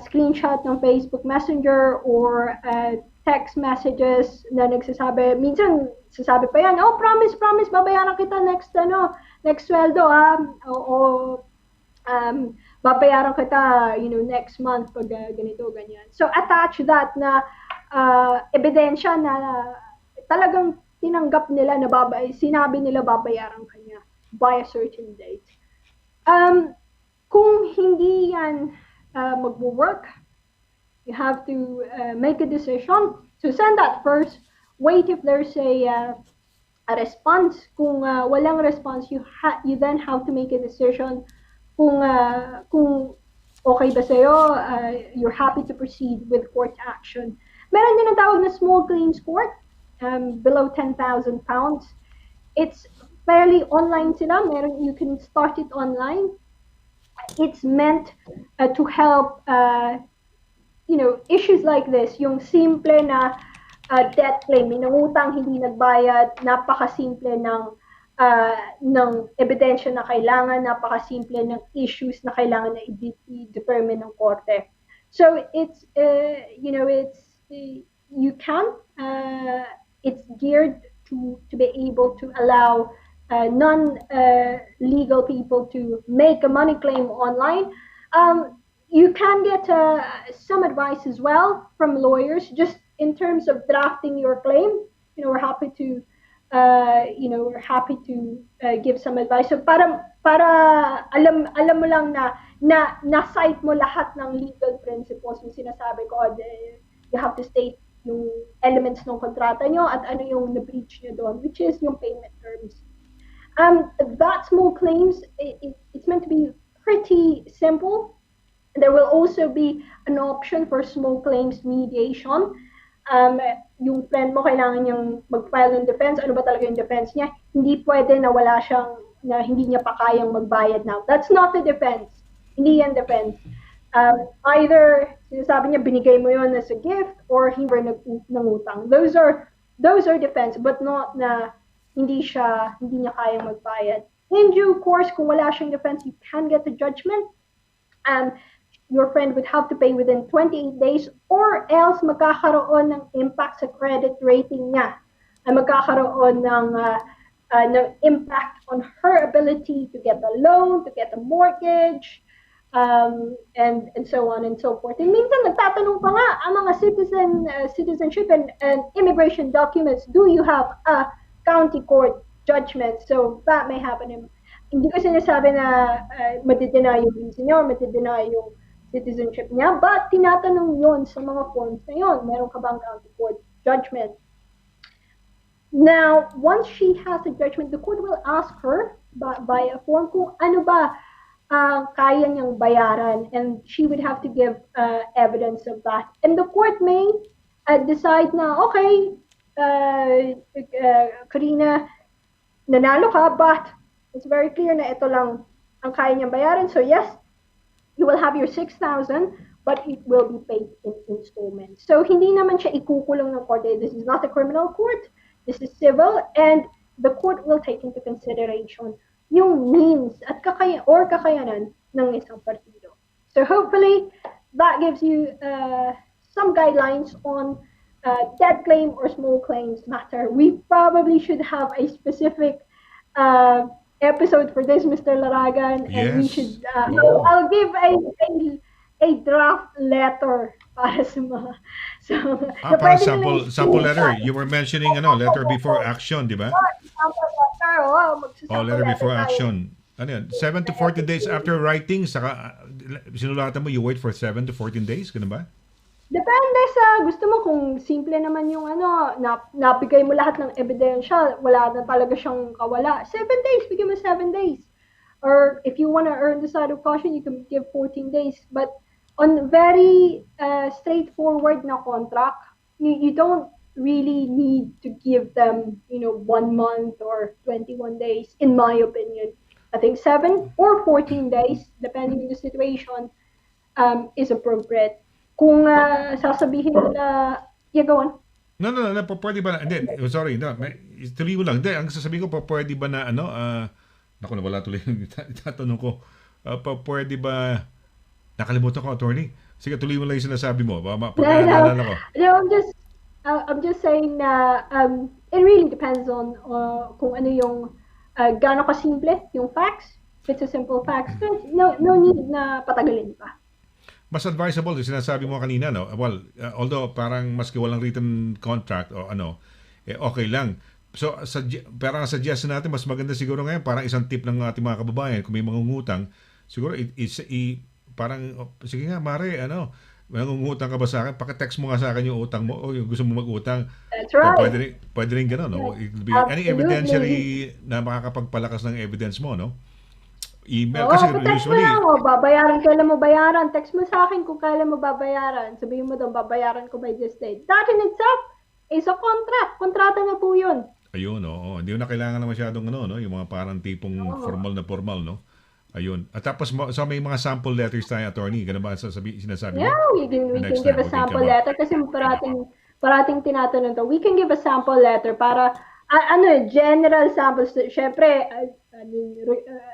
screenshot ng Facebook Messenger, or text messages na nagsasabi, minsan sasabi pa yan, oh, promise, babayaran kita next sweldo, babayaran kita, next month pag ganito, ganyan. So attach that na ebidensya na talagang tinanggap nila na sinabi nila babayaran kanya by a certain date. Kung hindi yan mag-work, you have to make a decision. So send that first. Wait if there's a response. Kung walang response, you then have to make a decision kung okay ba sa'yo, you're happy to proceed with court action. Meron din ang tawag na small claims court, below 10,000 pounds. It's fairly online sila. You can start it online. It's meant to help issues like this, yung simple na debt claim, minangutang hindi nagbayad, napakasimple ng ebidensya na kailangan, napakasimple ng issues na kailangan na i-determine ng korte. So it's it's geared to be able to allow non-legal people to make a money claim online. You can get some advice as well from lawyers, just in terms of drafting your claim. We're happy to give some advice. So para alam mo lang na cite mo lahat ng legal principles yung sinasabi ko. You have to state yung elements ng kontrata nyo at ano yung na-breach nyo doon, which is yung payment terms. That small claims, it's meant to be pretty simple. There will also be an option for small claims mediation. Yung friend mo, kailangan niyang mag-file ng defense. Ano ba talaga yung defense niya? Hindi pwede na hindi niya pa kayang magbayad now. That's not the defense. Hindi yan defense. Either, sinasabi niya, binigay mo yun as a gift, or hindi nangutang. Those are defense, but not na hindi niya kayang magbayad. In due course, kung wala siyang defense, you can get a judgment. Your friend would have to pay within 28 days, or else magkakaroon ng impact sa credit rating niya. Magkakaroon ng impact on her ability to get a loan, to get a mortgage, and so on and so forth. And minsan nagtatanong pa nga ang mga citizenship and immigration documents, do you have a county court judgment? So that may happen. Hindi ko sinasabi na matideny yung visa niya or matideny yung citizenship niya, but tinatanong yon sa mga forms na yon. Meron ka bang county court judgment? Now, once she has a judgment, the court will ask her by a form kung ano ba kaya niyang bayaran, and she would have to give evidence of that. And the court may decide na, okay, Karina, nanalo ka, but it's very clear na ito lang ang kaya niyang bayaran. So yes, you will have your 6,000, but it will be paid in installments. So hindi naman siya ikukulong ng court. This is not a criminal court. This is civil, and the court will take into consideration yung means at kakayanan ng isang partido. So hopefully that gives you some guidelines on debt claim or small claims matter. We probably should have a specific episode for this, Mr. Laragan, and we should. I'll give a draft letter para sa mga. So, para sample letter. You were mentioning letter before action, di ba? Sample letter, letter before action. Ano yan? 7 to 14 days after writing, saka sinulatan mo, you wait for 7 to 14 days, ganun ba? Depende sa gusto mo, kung simple naman yung nabigay mo lahat ng ebidensya, wala na talaga siyang kawala. 7 days, bigyan mo 7 days. Or if you want to earn the side of caution, you can give 14 days. But on very straightforward na contract, you don't really need to give them, 1 month or 21 days, in my opinion. I think 7 or 14 days, depending on the situation, is appropriate. Kung sasabihin nila, go on. No, pwede ba na, hindi, sorry, tuloy mo lang. Hindi, ang sasabihin ko, pwede ba na, naku, nawala tuloy yung tatanong ko, pwede ba, nakalimutan ko, attorney? Sige, tuloy mo lang yung sinasabi mo. Pagkaalala ko. No, I'm just saying na it really depends on kung ano yung gaano kasimple yung facts. If it's a simple facts, no need na patagalin pa. Mas advisable, sinasabi mo kanina, no? Well, although parang maski walang written contract o okay lang. So, parang suggest natin, mas maganda siguro ngayon, parang isang tip ng ating mga kababayan, kung may mangungutang, siguro, parang, sige nga, Mare, mangungutang ka ba sa akin? Paki-text mo nga sa akin yung utang mo, o yung gusto mo mag-utang. That's right. Pwede rin gano'n, no? Any evidentiary na makakapagpalakas ng evidence mo, no? Email kasi text usually mo lang, babayaran, kailan mo bayaran, text mo sa akin kung kailan mo babayaran, sabihin mo doon, babayaran ko by this date. That in itself is a contract. Kontrata na po yun. Ayun, hindi mo na kailangan na masyadong yung mga parang tipong formal, no? Ayun. At tapos so may mga sample letters tayo, attorney, ganun ba sinasabi mo? Yeah, we can give a sample letter kasi parating tinatanong to. We can give a sample letter para general samples. Syempre,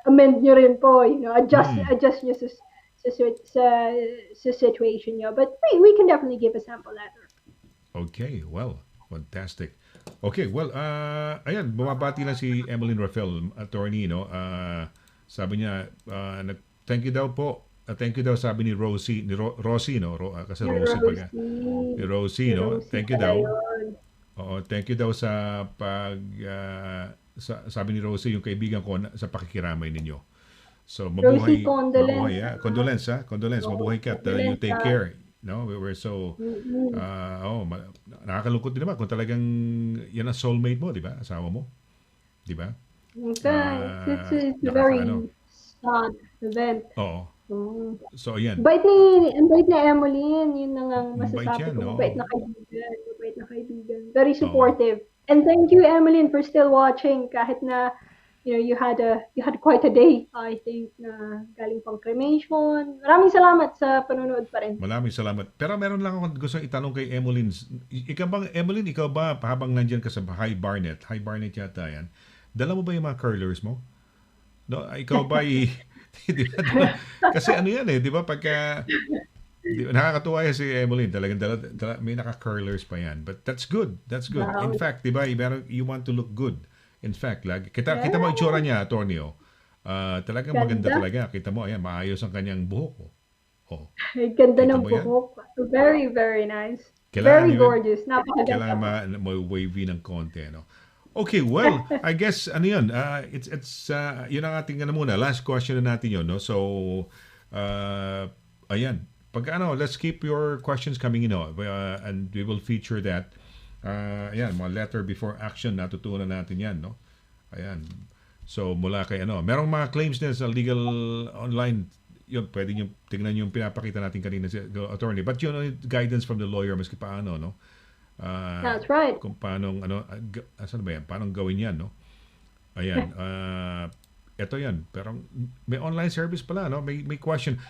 amend nyo rin po, adjust nyo sa situation nyo. But we can definitely give a sample letter. Okay, well, fantastic. Okay, well, ayan, bumabati lang si Emeline Rafael, attorney, sabi niya, thank you daw po. Thank you daw, sabi ni Rosie, Rosie, kasi Rosie pag ni Rosie, thank you daw. Oo, thank you daw sa sabi ni Rosie, yung kaibigan ko sa pakikiramay ninyo. So, mabuhay. Rosie, condolence. Condolence. Mabuhay ka at you take care. No, we're so nakakalungkot din naman kung talagang yan ang soulmate mo, di ba? Asawa mo. Di ba? Okay. It's a very sad event. Oo. So, ayan. Bait ni Emeline, yun ang masasabi ko. Bait na kaibigan. Very supportive. And thank you, Emeline, for still watching kahit na you had quite a day, I think, na galing pang cremation. Maraming salamat sa panonood pa rin. Maraming salamat. Pero meron lang akong gusto itanong kay Emeline. Emeline, ikaw ba, habang nandyan ka sa High Barnet yata yan, dala mo ba yung mga curlers mo? No, ikaw ba diba, kasi yan di ba, pagka nakakatuwa yan si Emeline, talagang may naka-curlers pa yan. But that's good. Wow. In fact, di ba, you want to look good. In fact, kita mo itsura niya, Antonio. Talagang maganda talaga. Kita mo, ayan, maayos ang kanyang buhok. Ganda ng buhok. Very, very nice. Very gorgeous. Napakaganda. Kailangan wavy ng konti, Okay, well, I guess it's yun ang ating muna. Last question na natin yun, So, ayan. Let's keep your questions coming in, and we will feature that. Ayan, mga letter before action, natutunan natin yan, Ayan. So mula kay merong mga claims din sa legal online, yun, pwede nyo tingnan yung pinapakita natin kanina si attorney. But guidance from the lawyer maski paano, no? That's right. Kung paano, saan ba yan? Paano gawin yan, no? Ayan. Ito yan. Pero may online service pala, no? May question.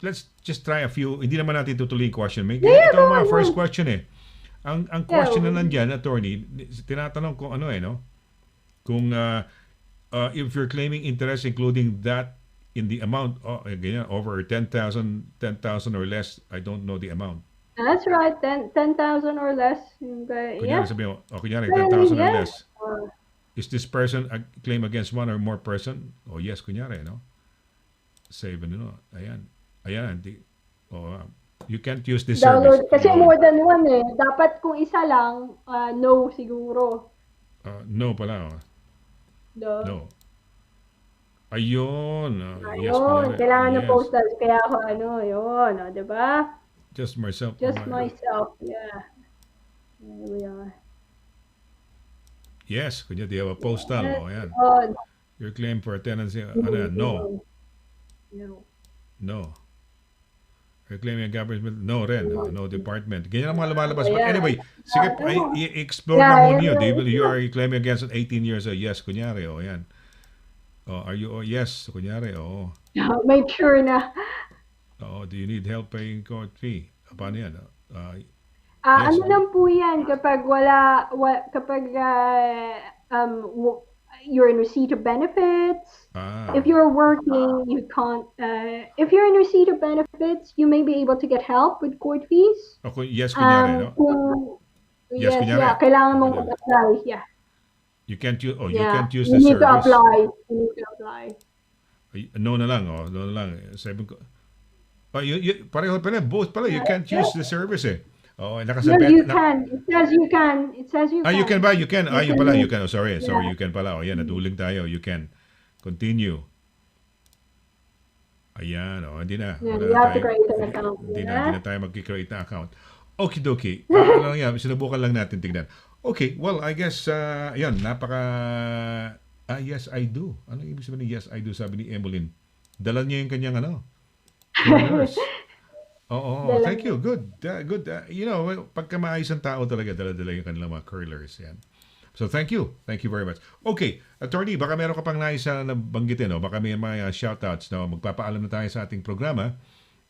Let's just try a few. Hindi naman natin tutuloy yung question. Ito ang mga first question eh. Ang question na nandyan, attorney, tinatanong kung no? Kung if you're claiming interest including that in the amount ganyan, over 10,000 or less, I don't know the amount. That's right, 10,000 or less. Kunyari sabi mo, kunyari 10,000 or less. Is this person a claim against one or more person? Yes, kunyari, no? Save, ayan. You can't use this service. Kasi more than one eh. Dapat kung isa lang, no siguro. No pala. No. Ayun. Yes, Ayun, kailangan na postal. Kaya ako yun, diba? Just myself. Yeah. There we are. Yes, kunya di ba postal. Ayan. Your claim for tenancy, no. Your claim government, no rin. No department. Ganyan ang mga lumalabas. But anyway, sige, i-explore na mo niyo. You are claiming against 18 years. Yes, kunyari. Ayan. Are you? Yes, kunyari. Make sure na. Do you need help paying court fee? Paano yan? Yes. Ano lang po yan kapag kapag you're in receipt of benefits. If you're working, you can't. If you're in receipt of benefits, you may be able to get help with court fees. Yes, kunyari, no? Yes, kunyari. Kailangan mong apply. Yeah. You can't use. You can't use the service. You need to apply. No na lang. No na lang. Sabi ko. Pareho pala. Both pala. You can't use the service eh. Nakasabit. No, you can. It says you can. You can ba? You can. Yung pala. You can. Sorry. You can pala. Yan, natuling tayo. You can. Continue. Ayan. Hindi na. You have to create an account. Hindi na tayo mag-create na account. Okidoki. Sinubukan lang natin tignan. Okay, well, I guess, yan, yes, I do. Ano ibig sabihin yes, I do, sabi ni Emeline. Dala niya yung kanyang, curlers. Thank you. Good. Pagka maayos ang tao talaga, dala-dala yung kanilang mga curlers. Yan. So, thank you. Thank you very much. Okay, attorney, baka meron ka pang nais na banggitin, no? Baka may mga shoutouts, no? Magpapaalam na tayo sa ating programa.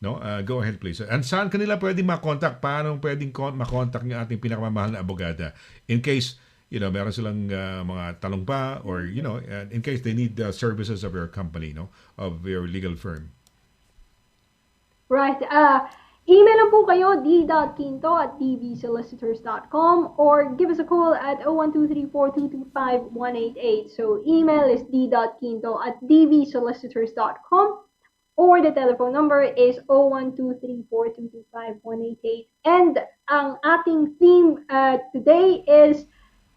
No? Go ahead, please. And saan kanila pwedeng makontak? Paano pwedeng makontak ng ating pinakamamahal na abogada? In case, meron silang mga tanong pa or, in case they need the services of your company, no? Of your legal firm. Right. Email lang po kayo, d.quinto@dvsolicitors.com or give us a call at 01234225188. So, email is d.quinto@dvsolicitors.com. Or the telephone number is 01234225188. And ang ating theme today is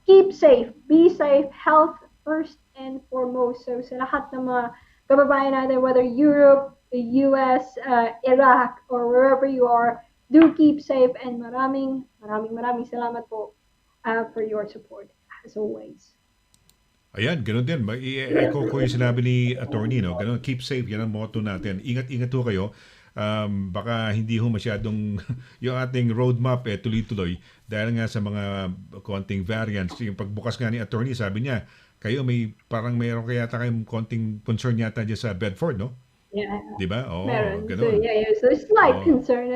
keep safe, be safe, health first and foremost. So sa lahat ng mga kababayan natin, whether Europe, the US, Iraq, or wherever you are, do keep safe and maraming salamat po for your support as always. Ayan, ganoon din. I-echo ko yung sinabi ni attorney, no? Ganoon, keep safe, yan ang motto natin. Ingat-ingat ho kayo. Baka hindi ho masyadong yung ating roadmap tuloy-tuloy dahil nga sa mga konting variants. Yung pagbukas nga ni attorney, sabi niya, kayo parang mayroon kaya kayong konting concern yata dyan sa Bedford, no? Yeah. Diba? Meron. Ganoon. So slight concern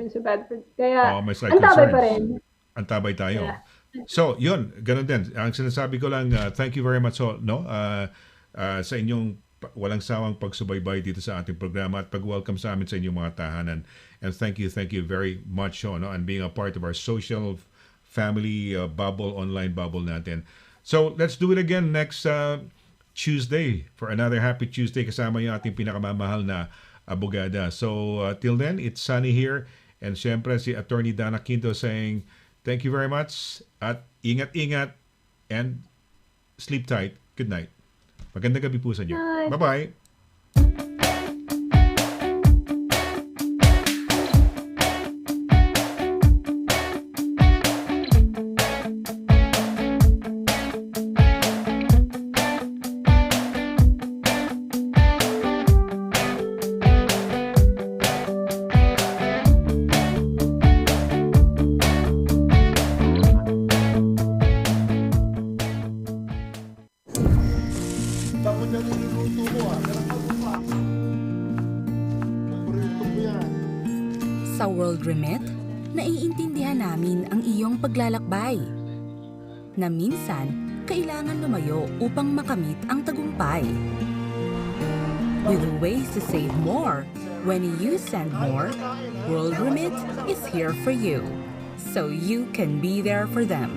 sa Bedford. Kaya, may antabay pa rin. Antabay tayo. Yeah. So, yun, ganun din. Ang sinasabi ko lang, thank you very much sa inyong walang sawang pagsubaybay dito sa ating programa at pag-welcome sa amin sa inyong mga tahanan. And thank you very much, and being a part of our social family bubble, online bubble natin. So, let's do it again next Tuesday for another Happy Tuesday kasama yung ating pinakamamahal na abogada. So, till then, it's Sonny here and syempre si Attorney Dana Quinto saying, thank you very much at ingat-ingat and sleep tight. Good night. Magandang gabi po sa inyo. Bye-bye. Sa World Remit, naiintindihan namin ang iyong paglalakbay. Na minsan, kailangan lumayo upang makamit ang tagumpay. With ways to save more, when you send more, World Remit is here for you, so you can be there for them.